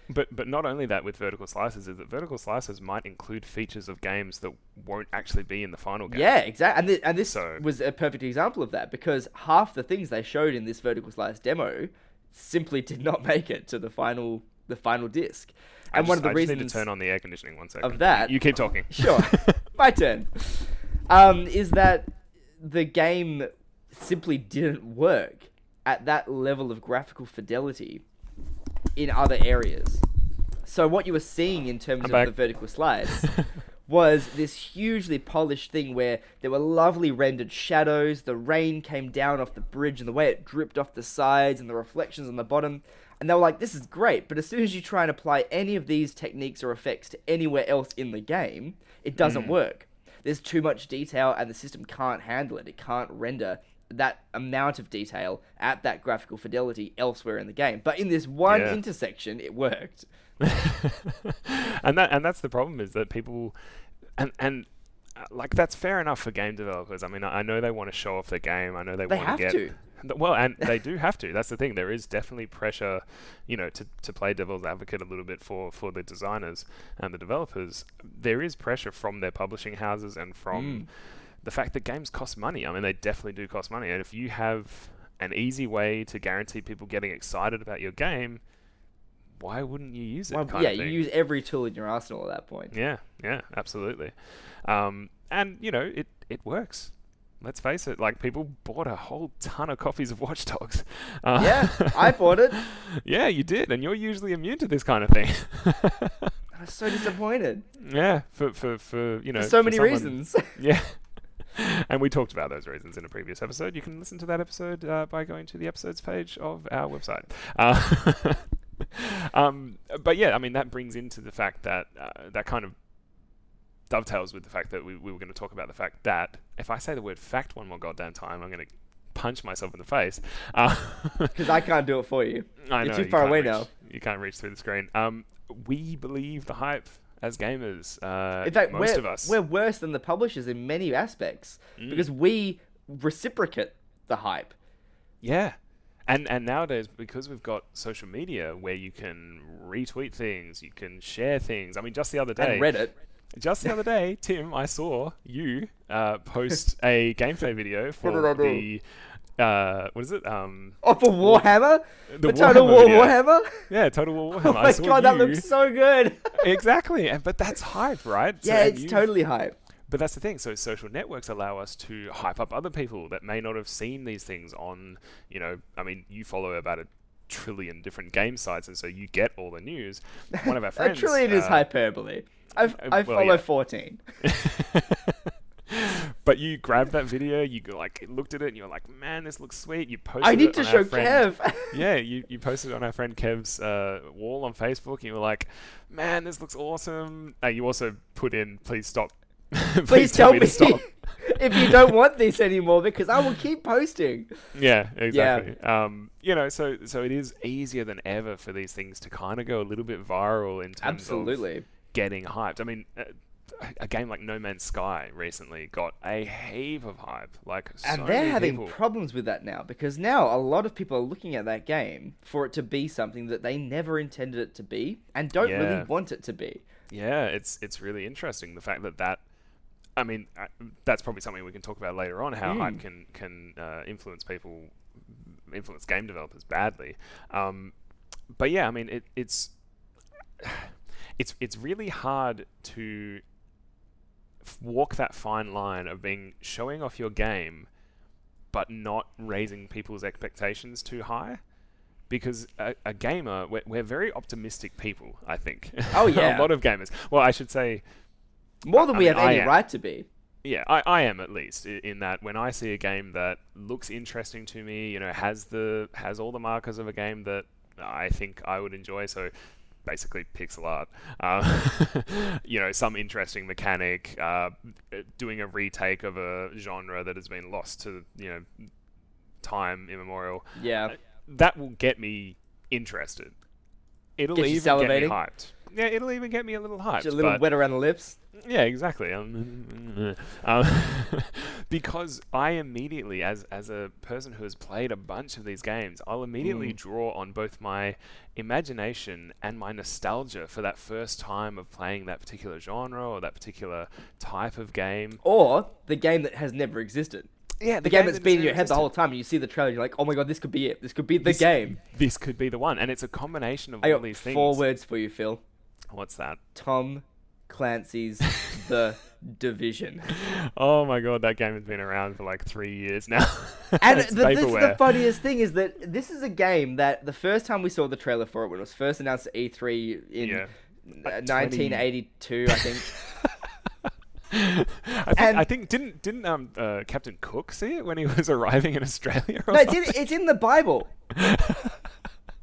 But not only that with vertical slices, is that vertical slices might include features of games that won't actually be in the final game. Yeah, exactly. And this was a perfect example of that, because half the things they showed in this vertical slice demo simply did not make it to the final disc. And one of the reasons I just need to turn on the air conditioning 1 second. of that, you keep talking. Sure, my turn. Is that the game simply didn't work at that level of graphical fidelity in other areas. So what you were seeing in terms of the vertical slice was this hugely polished thing where there were lovely rendered shadows, the rain came down off the bridge and the way it dripped off the sides and the reflections on the bottom. And they were like, this is great, but as soon as you try and apply any of these techniques or effects to anywhere else in the game, it doesn't work. There's too much detail and the system can't handle it. It can't render that amount of detail at that graphical fidelity elsewhere in the game. But in this one intersection, it worked. and that's the problem, is that people and like, that's fair enough for game developers. I mean, I know they want to show off their game. I know they want to get well, and they do have to. That's the thing. There is definitely pressure, to play devil's advocate a little bit for the designers and the developers. There is pressure from their publishing houses and from the fact that games cost money. I mean, they definitely do cost money. And if you have an easy way to guarantee people getting excited about your game, why wouldn't you use it? You use every tool in your arsenal at that point. Yeah, absolutely. And, it works. Let's face it, like, people bought a whole ton of copies of Watch Dogs. Yeah, I bought it. Yeah, you did, and you're usually immune to this kind of thing. I was so disappointed. Yeah, for so many reasons. Yeah. And we talked about those reasons in a previous episode. You can listen to that episode by going to the episodes page of our website. But yeah, I mean, that brings into the fact that that kind of dovetails with the fact that we were going to talk about the fact that if I say the word fact one more goddamn time, I'm going to punch myself in the face. Because I can't do it for you. I know, You're too far away now. You can't reach through the screen. We believe the hype as gamers. In fact, most of us. We're worse than the publishers in many aspects because we reciprocate the hype. Yeah. And nowadays, because we've got social media where you can retweet things, you can share things. I mean, just the other day... And Reddit. Just the other day, Tim, I saw you post a gameplay video for the... what is it? For Warhammer? The Total War video. Warhammer? Yeah, Total War Warhammer. Oh my god, that looks so good. Exactly. But that's hype, right? Yeah, it's totally hype. But that's the thing. So social networks allow us to hype up other people that may not have seen these things on, I mean, you follow about 1 trillion different game sites, and so you get all the news. One of our friends... 1 trillion is hyperbole. I follow 14. But you grabbed that video, you looked at it, and you were like, "Man, this looks sweet." You posted. I need to show Kev. Yeah, you posted it on our friend Kev's wall on Facebook, and you were like, "Man, this looks awesome." You also put in, "Please stop." Please tell me to stop. if you don't want this anymore, because I will keep posting. Yeah, exactly. You know, so it is easier than ever for these things to kind of go a little bit viral in terms Absolutely. of getting hyped. I mean, a game like No Man's Sky recently got a heap of hype. Like, And so they're many having people. problems with that now, because now a lot of people are looking at that game for it to be something that they never intended it to be and don't really Yeah. want it to be. Yeah, it's really interesting the fact that I mean, that's probably something we can talk about later on. How hype can influence influence game developers badly. But yeah, I mean, it's really hard to walk that fine line of showing off your game, but not raising people's expectations too high. Because a gamer, we're very optimistic people, I think. Oh, yeah. A lot of gamers. Well, I should say, More than we mean, have any I am. right to be. Yeah, I am at least in that when I see a game that looks interesting to me, you know, has all the markers of a game that I think I would enjoy. So basically pixel art, you know, some interesting mechanic, doing a retake of a genre that has been lost to, you know, time immemorial. Yeah. That will get me interested. It'll Get you even get me salivating? hyped. Yeah, it'll even get me a little hyped. Just a little but wet around the lips. yeah, exactly. Because I immediately, as a person who has played a bunch of these games, I'll immediately draw on both my imagination and my nostalgia for that first time of playing that particular genre or that particular type of game. Or the game that has never existed. Yeah, The game that's been in your head the whole time, and you see the trailer, and you're like, oh my god, this could be it. This could be the game. This could be the one, and it's a combination of I all got these things. 4 words for you, Phil. What's that? Tom Clancy's The Division. Oh my god, that game has been around for like 3 years now. And It's this is the vaporware. funniest thing is that this is a game that the first time we saw the trailer for it, when it was first announced at E3 in Yeah. 1982, I think. I think didn't Captain Cook see it when he was arriving in Australia? Or No, something? it's in the Bible.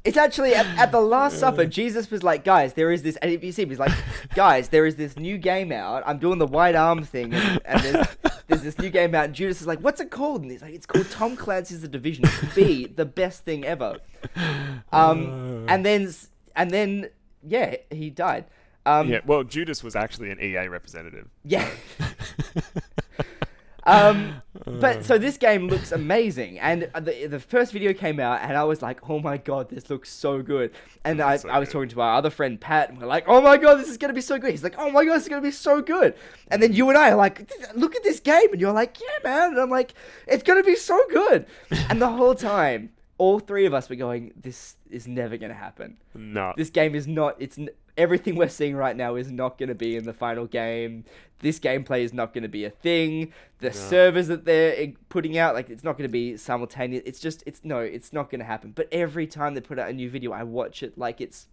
It's actually at the Last Supper. Jesus was like, guys, there is this. And if you see him, he's like, guys, there is this new game out. I'm doing the white arm thing, and there's this new game out. And Judas is like, what's it called? And he's like, it's called Tom Clancy's The Division. It could be the best thing ever. And then yeah, he died. Yeah, well, Judas was actually an EA representative. Yeah. But so this game looks amazing, and the first video came out, and I was like, "Oh my god, this looks so good!" And I was talking to our other friend Pat, and we're like, "Oh my god, this is gonna be so good!" He's like, "Oh my god, this is gonna be so good!" And then you and I are like, "Look at this game," and you're like, "Yeah, man!" And I'm like, "It's gonna be so good!" And the whole time, all 3 of us were going, "This is never gonna happen. No. This game is not. Everything we're seeing right now is not going to be in the final game. This gameplay is not going to be a thing. The servers that they're putting out, like, it's not going to be simultaneous. It's not going to happen." But every time they put out a new video, I watch it like it's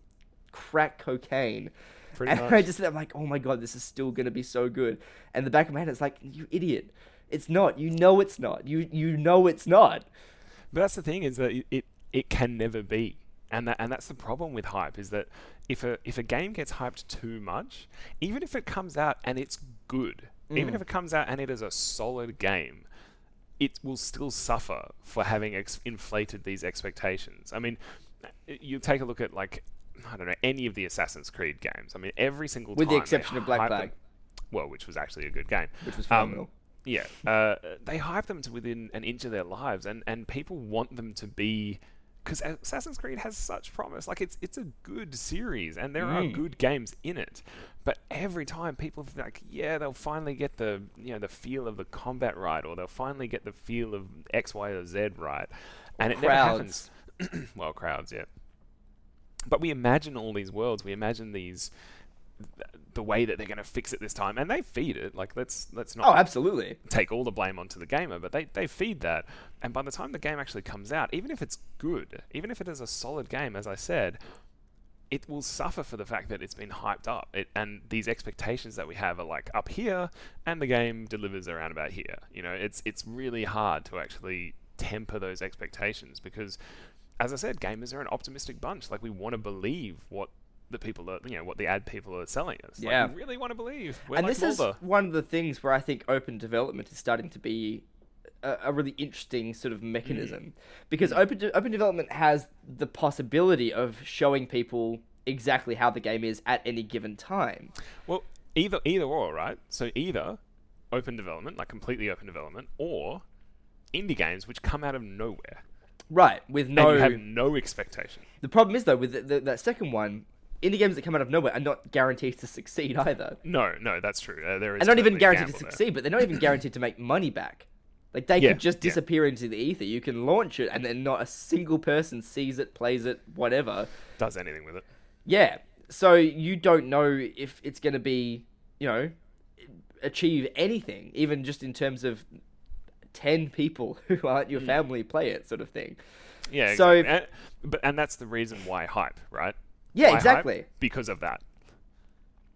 crack cocaine. Pretty And much. I'm like, oh my god, this is still going to be so good. And the back of my head, it's like, you idiot. It's not. You know it's not. You know it's not. But that's the thing, is that it can never be. And that's the problem with hype, is that if a game gets hyped too much, even if it comes out and it's good, even if it comes out and it is a solid game, it will still suffer for having inflated these expectations. I mean, you take a look at, like, I don't know, any of the Assassin's Creed games. I mean, every single With time the exception of Black Flag. Well, which was actually a good game. Which was phenomenal. Yeah, they hype them to within an inch of their lives, and people want them to be, because Assassin's Creed has such promise. Like, it's a good series, and there are good games in it. But every time people feel like, yeah, they'll finally get the feel of the combat right, or they'll finally get the feel of X, Y, or Z right, and it never happens. Well, crowds, yeah. But we imagine all these worlds. We imagine the way that they're going to fix it this time, and they feed it. Like, let's not Oh, absolutely. take all the blame onto the gamer, but they feed that. And by the time the game actually comes out, even if it's good, even if it is a solid game, as I said, it will suffer for the fact that it's been hyped up. And these expectations that we have are like up here, and the game delivers around about here. You know, it's really hard to actually temper those expectations, because, as I said, gamers are an optimistic bunch. Like, we want to believe what the people are, what the ad people are selling us. Yeah. Like, you really want to believe. We're And like this is Mulder. one of the things where I think open development is starting to be a really interesting sort of mechanism, because open development has the possibility of showing people exactly how the game is at any given time. Well, either or, right? So either open development, like completely open development, or indie games which come out of nowhere. Right, with And no... you have no expectation. The problem is, though, with that second one, indie games that come out of nowhere are not guaranteed to succeed either. No, that's true. There is And not even totally guaranteed to gamble there. succeed, but they're not even guaranteed to make money back. Like, they could just disappear into the ether. You can launch it, and then not a single person sees it, plays it, whatever. Does anything with it. Yeah. So you don't know if it's going to be, achieve anything, even just in terms of 10 people who aren't your family play it, sort of thing. Yeah, So... exactly. And that's the reason why hype, right? Yeah, Why exactly. Hype? Because of that.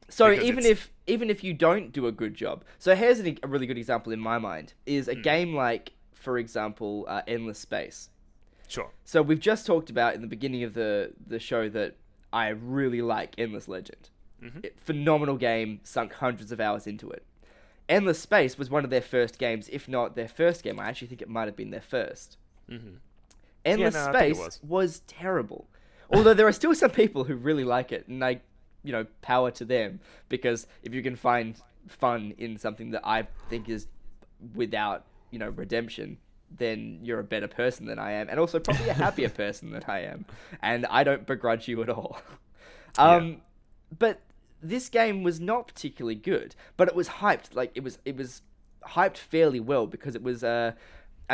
So Because even if you don't do a good job, so here's a really good example in my mind is a game like, for example, Endless Space. Sure. So we've just talked about in the beginning of the show that I really like Endless Legend. Phenomenal game, sunk hundreds of hours into it. Endless Space was one of their first games, if not their first game. I actually think it might have been their first. Endless I think it Space was terrible. Although there are still some people who really like it, and power to them, because if you can find fun in something that I think is without, redemption, then you're a better person than I am, and also probably a happier person than I am, and I don't begrudge you at all. But this game was not particularly good, but it was hyped. Like, it was hyped fairly well, because it was a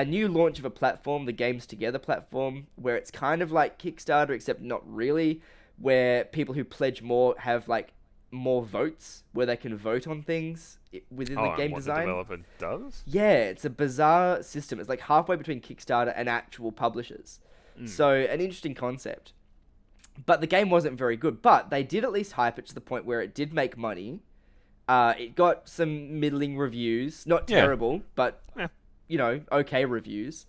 new launch of a platform, the Games Together platform, where it's kind of like Kickstarter, except not really, where people who pledge more have like more votes, where they can vote on things within the game design. The developer does? Yeah, it's a bizarre system. It's like halfway between Kickstarter and actual publishers. So an interesting concept. But the game wasn't very good. But they did at least hype it to the point where it did make money. It got some middling reviews. Not terrible, but, okay reviews.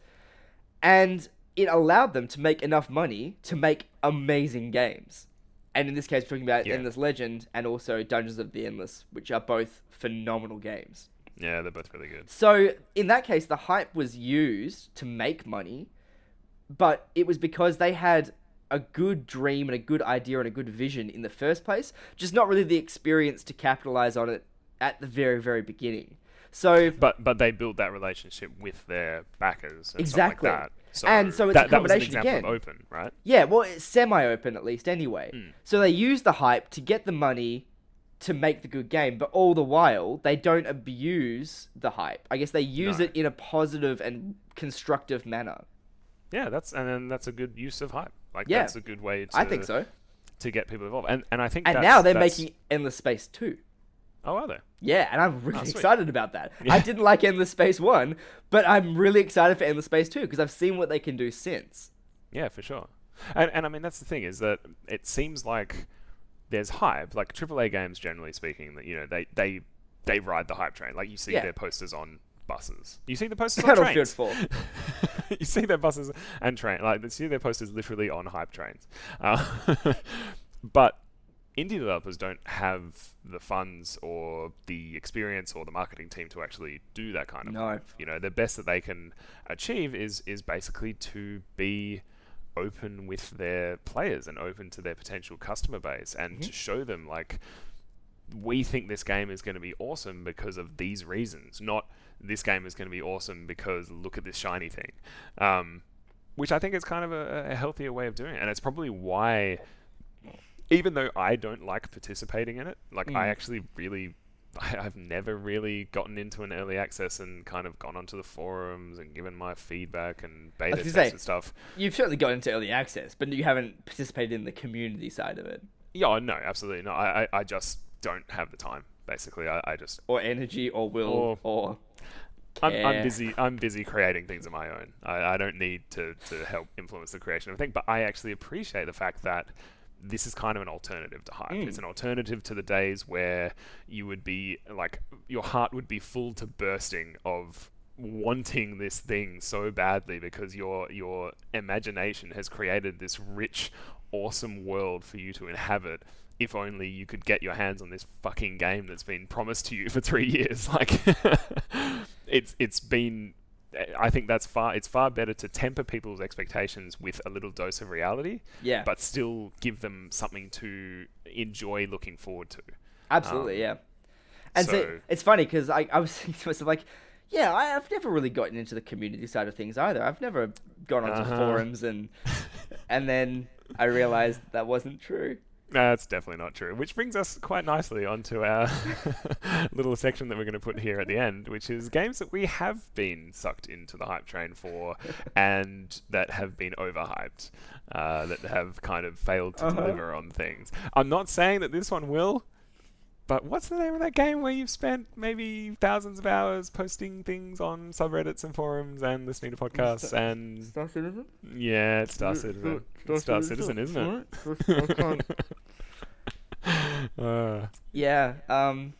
And it allowed them to make enough money to make amazing games. And in this case, we're talking about Endless Legend and also Dungeons of the Endless, which are both phenomenal games. Yeah, they're both really good. So in that case, the hype was used to make money, but it was because they had a good dream and a good idea and a good vision in the first place, just not really the experience to capitalize on it at the very, very beginning. So, but they built that relationship with their backers and exactly. stuff like that. So and so it's a combination that was an example again. of open, right? Yeah, well, it's semi-open at least anyway. So they use the hype to get the money to make the good game, but all the while they don't abuse the hype. I guess they use it in a positive and constructive manner. Yeah, that's a good use of hype. Like, Yeah, that's a good way to, I think so. to get people involved. And I think And that's, now they're that's... making Endless Space 2. Oh, are they? Yeah, and I'm really sweet. excited about that. Yeah. I didn't like Endless Space 1, but I'm really excited for Endless Space 2 because I've seen what they can do since. Yeah, for sure. And I mean, that's the thing, is that it seems like there's hype, like AAA games, generally speaking, that they ride the hype train. Like, you see their posters on buses. You see the posters on trains. Battlefield 4. You see their buses and train. Like, you see their posters literally on hype trains. But indie developers don't have the funds or the experience or the marketing team to actually do that kind of stuff. The best that they can achieve is basically to be open with their players and open to their potential customer base, and to show them, like, we think this game is going to be awesome because of these reasons, not this game is going to be awesome because look at this shiny thing, which I think is kind of a healthier way of doing it. And it's probably why, even though I don't like participating in it, like, I actually really, I've never really gotten into an early access and kind of gone onto the forums and given my feedback and beta tests and stuff. You've certainly got into early access, but you haven't participated in the community side of it. Yeah, no, absolutely not. I just don't have the time, basically. I just... Or energy, or will, or... I'm busy creating things of my own. I don't need to help influence the creation of things, but I actually appreciate the fact that this is kind of an alternative to hype. It's an alternative to the days where you would be, like, your heart would be full to bursting of wanting this thing so badly because your imagination has created this rich, awesome world for you to inhabit, if only you could get your hands on this fucking game that's been promised to you for 3 years. Like, it's been. I think it's far better to temper people's expectations with a little dose of reality, Yeah. but still give them something to enjoy looking forward to. Absolutely, yeah. And so it's funny because I was thinking to myself, like, yeah, I've never really gotten into the community side of things either. I've never gone onto forums and then I realized that wasn't true. No, that's definitely not true. Which brings us quite nicely onto our little section that we're going to put here at the end, which is games that we have been sucked into the hype train for and that have been overhyped, that have kind of failed to deliver on things. I'm not saying that this one will, but what's the name of that game where you've spent maybe thousands of hours posting things on subreddits and forums and listening to podcasts and... Star Citizen? Yeah, it's Star Citizen. It's Star Citizen, isn't it? Yeah, so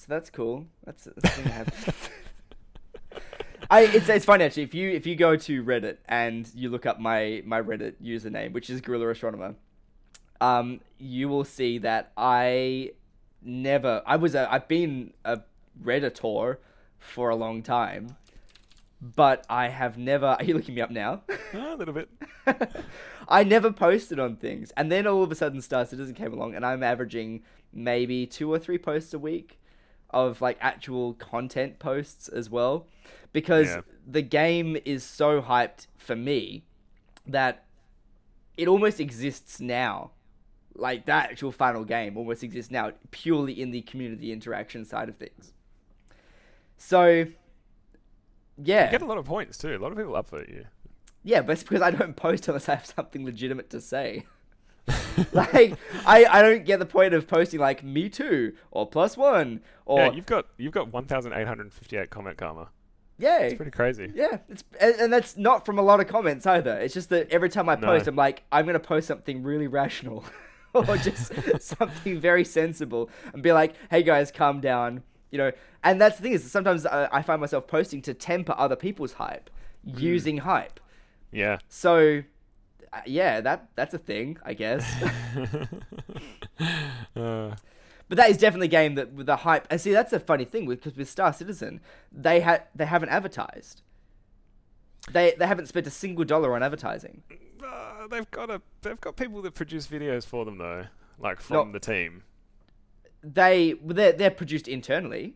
that's cool. That's a thing I have. It's funny actually. If you go to Reddit and you look up my Reddit username, which is Gorilla Astronomer, you will see that I've been a Redditor for a long time, but I have never. Are you looking me up now? A little bit. I never posted on things, and then all of a sudden Star Citizen came along, and I'm averaging maybe 2 or 3 posts a week of like actual content posts as well, because the game is so hyped for me that it almost exists now. Like, that actual final game almost exists now purely in the community interaction side of things. So, yeah. You get a lot of points too. A lot of people upvote you. Yeah, but it's because I don't post unless I have something legitimate to say. Like, I don't get the point of posting like me too or +1 or yeah. You've got 1,858 comment karma. Yeah, it's pretty crazy. Yeah, and that's not from a lot of comments either. It's just that every time I post, I'm like, I'm gonna post something really rational or just something very sensible and be like, hey guys, calm down. You know, and that's the thing is sometimes I find myself posting to temper other people's hype using hype. Yeah. So, yeah, that's a thing, I guess. But that is definitely a game that with the hype. And see, that's a funny thing because with Star Citizen, they haven't advertised. They haven't spent a single dollar on advertising. They've got people that produce videos for them though, like from the team. They're produced internally,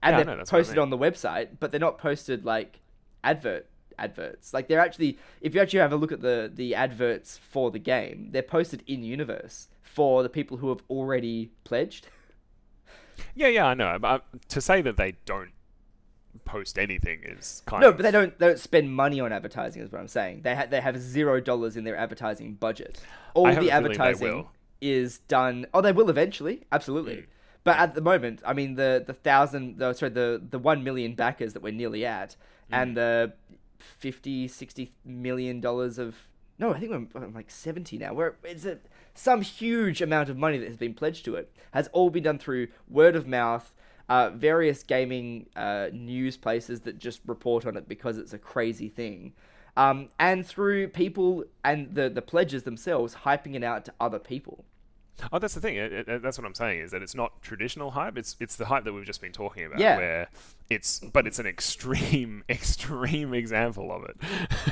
and they're posted on the website, but they're not posted like adverts. Like they're actually, if you actually have a look at the adverts for the game, they're posted in universe for the people who have already pledged. Yeah, I know. But to say that they don't post anything is kind of... No, but they don't spend money on advertising is what I'm saying. They have $0 in their advertising budget. All the advertising is done... Oh, they will eventually. Absolutely. But at the moment, I mean, the 1 million backers that we're nearly at, and the $50-60 million of... No, I think we're like 70 now. It's some huge amount of money that has been pledged to it. Has all been done through word of mouth, various gaming news places that just report on it because it's a crazy thing. And through people and the pledges themselves hyping it out to other people. Oh, that's the thing. That's what I'm saying is that it's not traditional hype. It's the hype that we've just been talking about. Yeah. Where it's an extreme example of it.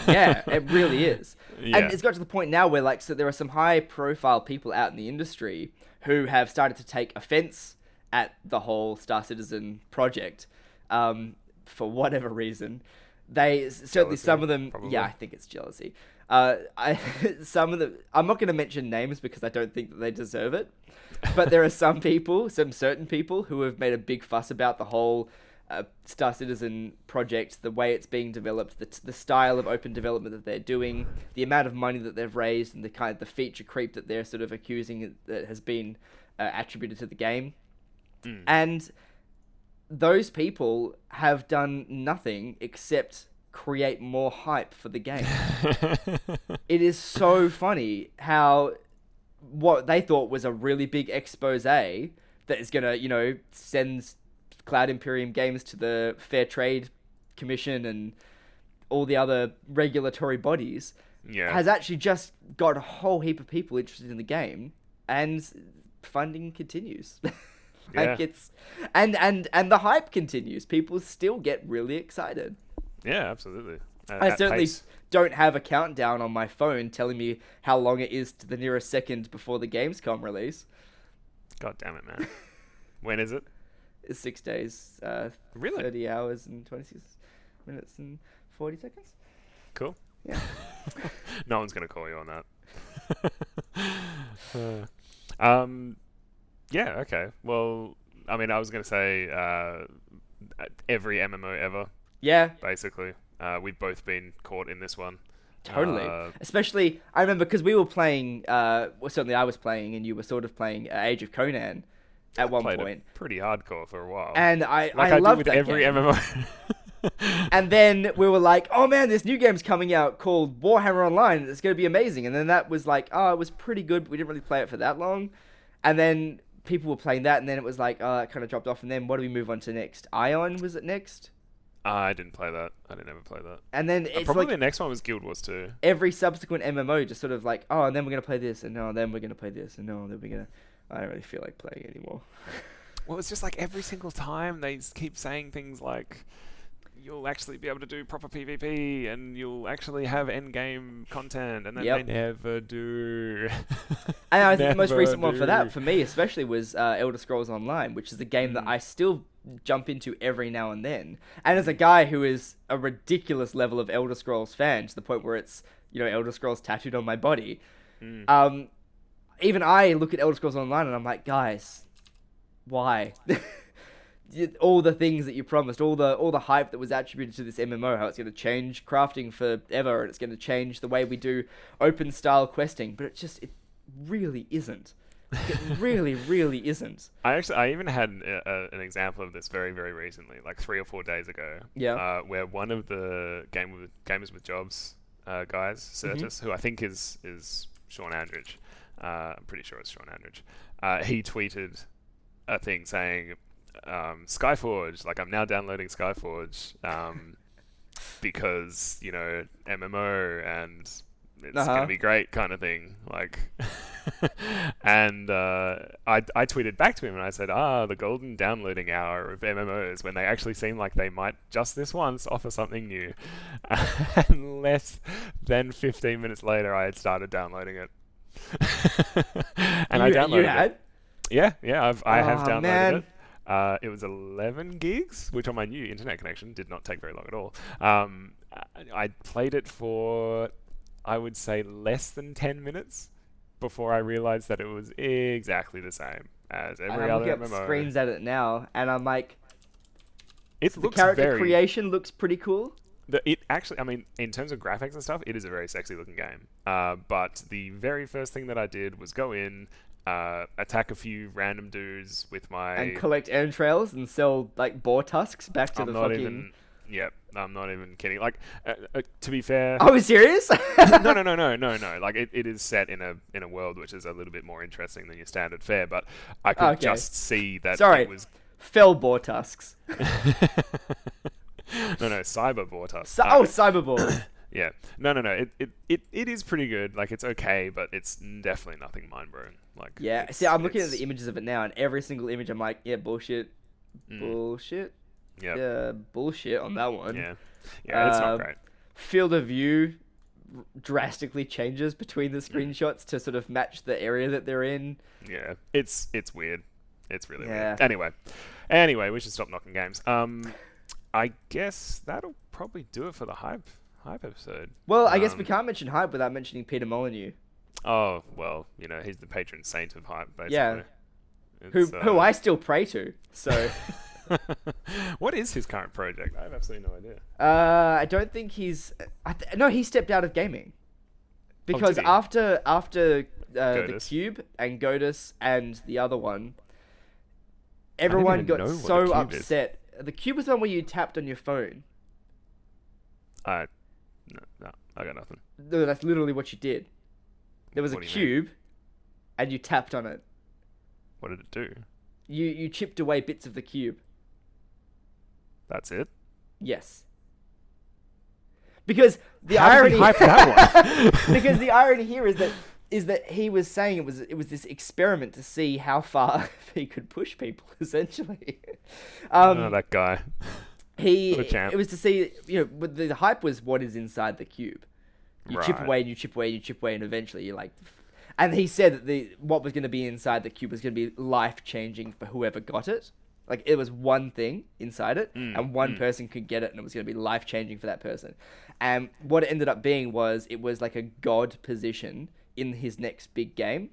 Yeah, it really is. Yeah. And it's got to the point now where so there are some high profile people out in the industry who have started to take offense at the whole Star Citizen project, for whatever reason. Some of them, probably. yeah, I think it's jealousy. Some of them, I'm not going to mention names because I don't think that they deserve it, but there are some certain people who have made a big fuss about the whole Star Citizen project, the way it's being developed, the style of open development that they're doing, the amount of money that they've raised, and the feature creep that they're sort of accusing that has been attributed to the game. And those people have done nothing except create more hype for the game. It is so funny how what they thought was a really big expose that is going to, send Cloud Imperium games to the Fair Trade Commission and all the other regulatory bodies, has actually just got a whole heap of people interested in the game and funding continues. Yeah. It's and the hype continues. People still get really excited. Yeah, absolutely. I At certainly pace. don't have a countdown on my phone telling me how long it is to the nearest second before the Gamescom release. God damn it, man. When is it? It's 6 days, Really? 30 hours and 26 minutes and 40 seconds. Cool. Yeah. No one's gonna call you on that. Yeah. Okay. Well, I mean, I was gonna say every MMO ever, Yeah, basically. We've both been caught in this one. totally. Uh, Especially, I remember because we were playing, well, certainly I was playing, and you were sort of playing Age of Conan at one played point. it pretty hardcore for a while. And I I do loved with that every game. MMO. And then we were like, oh man, this new game's coming out called Warhammer Online. It's going to be amazing. And then that was like, oh, it was pretty good, but we didn't really play it for that long. And then people were playing that, and then it was like, oh, it kind of dropped off. And then what do we move on to next? Ion, was it next? I didn't play that. I didn't ever play that. And then it's Probably like the next one was Guild Wars 2. every subsequent MMO just sort of like, oh, and then we're going to play this, and no, and then we're going to play this, and no, and then we're going to... I don't really feel like playing anymore. Well, it's just like every single time they keep saying things like, you'll actually be able to do proper PvP and you'll actually have endgame content, and then Yep. they never do. And I think the most Never recent one for do. that, for me especially, was Elder Scrolls Online, which is a game that Mm. I still jump into every now and then. And as a guy who is a ridiculous level of Elder Scrolls fan, to the point where it's, Elder Scrolls tattooed on my body, even I look at Elder Scrolls Online and I'm like, guys, why? All the things that you promised, all the hype that was attributed to this MMO, how it's going to change crafting forever, and it's going to change the way we do open style questing, but it really isn't. It really, really isn't. I even had an example of this very, very recently, like 3 or 4 days ago. Yeah. Where one of the Gamers with Jobs guys, Certus, who I think is Sean Andridge. I'm pretty sure it's Sean Andridge. He tweeted a thing saying, Skyforge, like, I'm now downloading Skyforge because, MMO and it's going to be great kind of thing. Like, and I tweeted back to him and I said, the golden downloading hour of MMOs, when they actually seem like they might just this once offer something new. And less than 15 minutes later, I had started downloading it. And I downloaded You had? it. Yeah, I have downloaded man. it. It was 11 gigs, which on my new internet connection did not take very long at all. I played it for, I would say, less than 10 minutes before I realized that it was exactly the same as every I'm other looking at MMO. screens at it now, and I'm like, It the looks character very... creation looks pretty cool. It actually, I mean, in terms of graphics and stuff, it is a very sexy looking game. But the very first thing that I did was go in, attack a few random dudes with my... And collect entrails and sell, like, boar tusks back to I'm the not fucking... even... Yep, I'm not even kidding. Like, to be fair... Oh, serious? No. Like, it is set in a world which is a little bit more interesting than your standard fare, but I could just see that it was... Fell boar tusks. No, cyber boar tusks. Cyberboar. Yeah. No. It is pretty good. Like, it's okay, but it's definitely nothing mind-blowing. Like, Yeah, see, I'm looking at the images of it now, and every single image I'm like, yeah, bullshit. Bullshit. Yep. Yeah, bullshit on that one. Yeah, it's not great. Field of view drastically changes between the screenshots to sort of match the area that they're in. Yeah, it's weird. It's really Yeah. weird. Anyway, we should stop knocking games. I guess that'll probably do it for the hype episode. Well, I guess we can't mention hype without mentioning Peter Molyneux. Oh, well, he's the patron saint of hype, basically. Yeah. It's, Who I still pray to, so... What is his current project? I have absolutely no idea. I don't think he's... No, he stepped out of gaming. Because did he? after the Godus. Cube and Godus and the other one, everyone even got know what so the Cube is. upset. The Cube was the one where you tapped on your phone. No, I got nothing. No, that's literally what you did. There was What a do you mean? cube, and you tapped on it. What did it do? You chipped away bits of the cube. That's it? Yes. Because the How did irony he hype that one? because the irony here is that is that he was saying it was this experiment to see how far he could push people, essentially. Oh, that guy. What a champ. It was to see, but the hype was what is inside the cube. You chip away and you chip away and you chip away, and eventually you're like, and he said that what was going to be inside the cube was going to be life changing for whoever got it. Like, it was one thing inside it, and one person could get it, and it was going to be life changing for that person. And what it ended up being was it was like a god position in his next big game,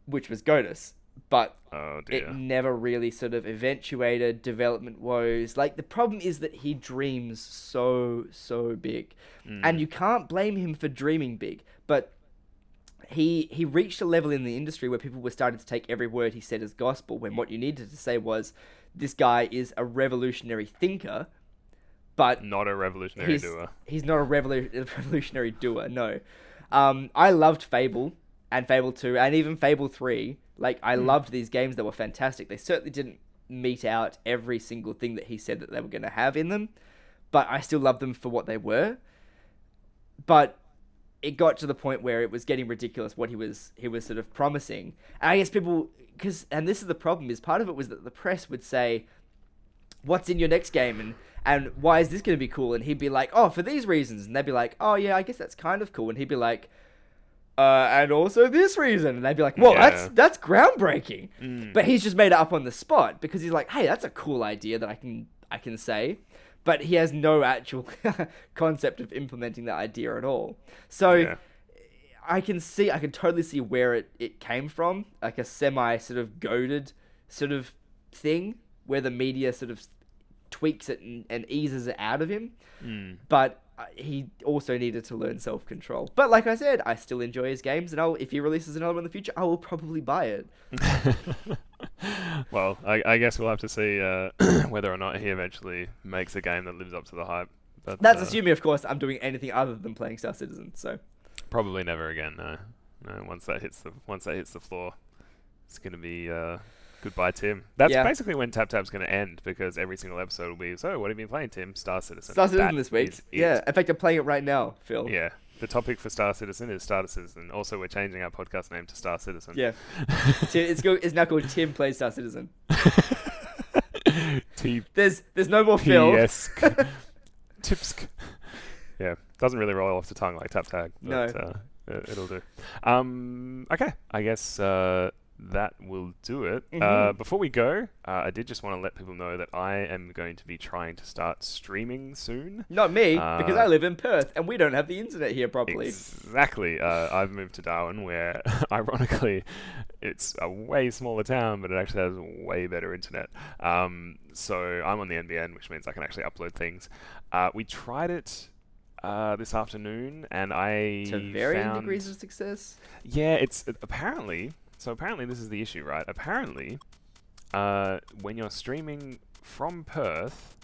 which was Godus. But it never really sort of eventuated. Development woes. Like, the problem is that he dreams so big, and you can't blame him for dreaming big. But he reached a level in the industry where people were starting to take every word he said as gospel, when what you needed to say was, this guy is a revolutionary thinker, but not a revolutionary doer. He's not a revolutionary doer. No. I loved Fable and Fable 2 and even Fable 3. Like, I loved these games that were fantastic. They certainly didn't mete out every single thing that he said that they were going to have in them, but I still loved them for what they were. But it got to the point where it was getting ridiculous what he was sort of promising. And I guess people, and this is the problem, is part of it was that the press would say, what's in your next game? And why is this going to be cool? And he'd be like, oh, for these reasons. And they'd be like, oh, yeah, I guess that's kind of cool. And he'd be like, and also this reason. And they'd be like, well, that's groundbreaking. But he's just made it up on the spot because he's like, hey, that's a cool idea that I can say. But he has no actual concept of implementing that idea at all. So I can totally see where it came from, like a semi sort of goaded sort of thing where the media sort of tweaks it and eases it out of him. But he also needed to learn self-control. But like I said, I still enjoy his games, and if he releases another one in the future, I will probably buy it. Well, I guess we'll have to see whether or not he eventually makes a game that lives up to the hype. But, that's assuming, of course, I'm doing anything other than playing Star Citizen. So probably never again. No. Once that hits the floor, it's gonna be goodbye, Tim. That's basically when Taptag's going to end, because every single episode will be, so what have you been playing, Tim? Star Citizen. Star Citizen this week. Yeah. In fact, I'm playing it right now, Phill. Yeah. The topic for Star Citizen is Star Citizen. Also, we're changing our podcast name to Star Citizen. Yeah. It's now called Tim Plays Star Citizen. There's no more Phill. Yes. Tipsk. Yeah. Doesn't really roll off the tongue like Taptag. No. It'll do. Okay. I guess that will do it. Before we go, I did just want to let people know that I am going to be trying to start streaming soon. Not me, because I live in Perth and we don't have the internet here properly. Exactly. I've moved to Darwin, where ironically it's a way smaller town, but it actually has way better internet. So I'm on the NBN, which means I can actually upload things. We tried it this afternoon, and I to varying degrees of success. Yeah, it's apparently. So apparently this is the issue, right? Apparently, when you're streaming from Perth,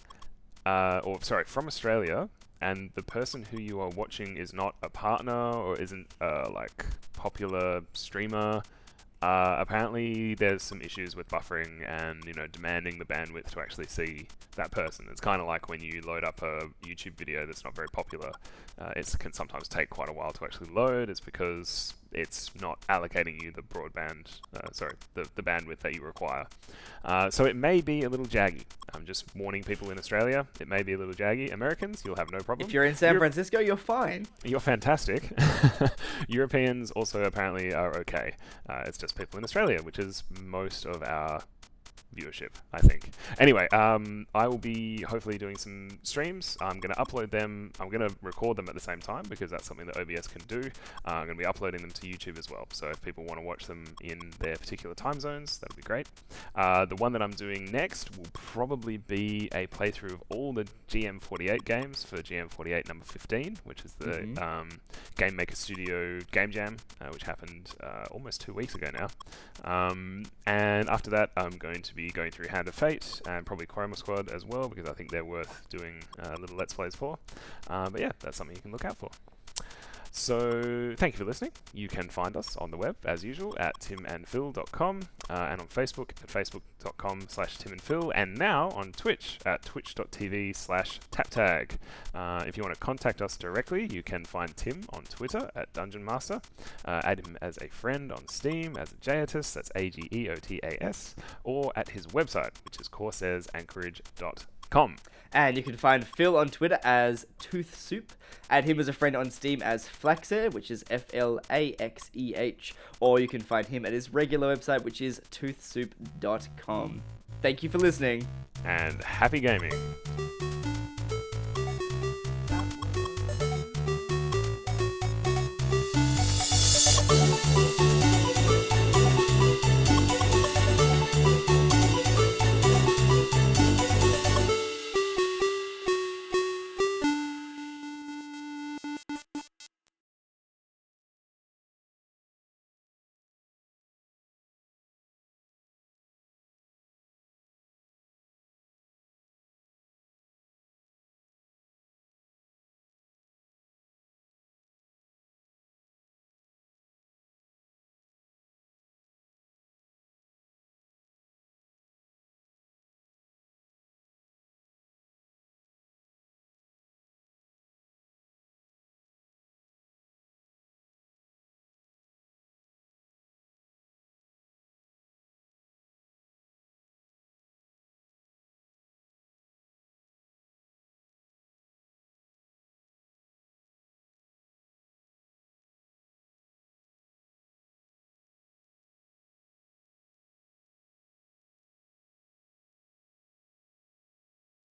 from Australia, and the person who you are watching is not a partner or isn't like popular streamer, apparently there's some issues with buffering and demanding the bandwidth to actually see that person. It's kind of like when you load up a YouTube video that's not very popular. It can sometimes take quite a while to actually load. It's because it's not allocating you the broadband, the bandwidth that you require. So it may be a little jaggy. I'm just warning people in Australia, it may be a little jaggy. Americans, you'll have no problem. If you're in San Francisco, you're fine. You're fantastic. Europeans also apparently are okay. It's just people in Australia, which is most of our viewership, I think. Anyway, I will be hopefully doing some streams. I'm going to upload them. I'm going to record them at the same time, because that's something that OBS can do. I'm going to be uploading them to YouTube as well. So if people want to watch them in their particular time zones, that'll be great. The one that I'm doing next will probably be a playthrough of all the GM48 games for GM48 number 15, which is the Game Maker Studio Game Jam, which happened almost 2 weeks ago now. And after that, I'm going to be going through Hand of Fate and probably Chroma Squad as well, because I think they're worth doing little Let's Plays for. But yeah, that's something you can look out for. So, thank you for listening. You can find us on the web, as usual, at timandphill.com, and on Facebook at facebook.com/timandphill, and now on Twitch at twitch.tv/taptag. If you want to contact us directly, you can find Tim on Twitter at Dungeon Master, add him as a friend on Steam as Ageotas, that's Ageotas, or at his website, which is corsairsanchorage.com. And you can find Phill on Twitter as Tooth Soup. Add him as a friend on Steam as Flaxear, which is Flaxeh. Or you can find him at his regular website, which is toothsoup.com. Thank you for listening. And happy gaming.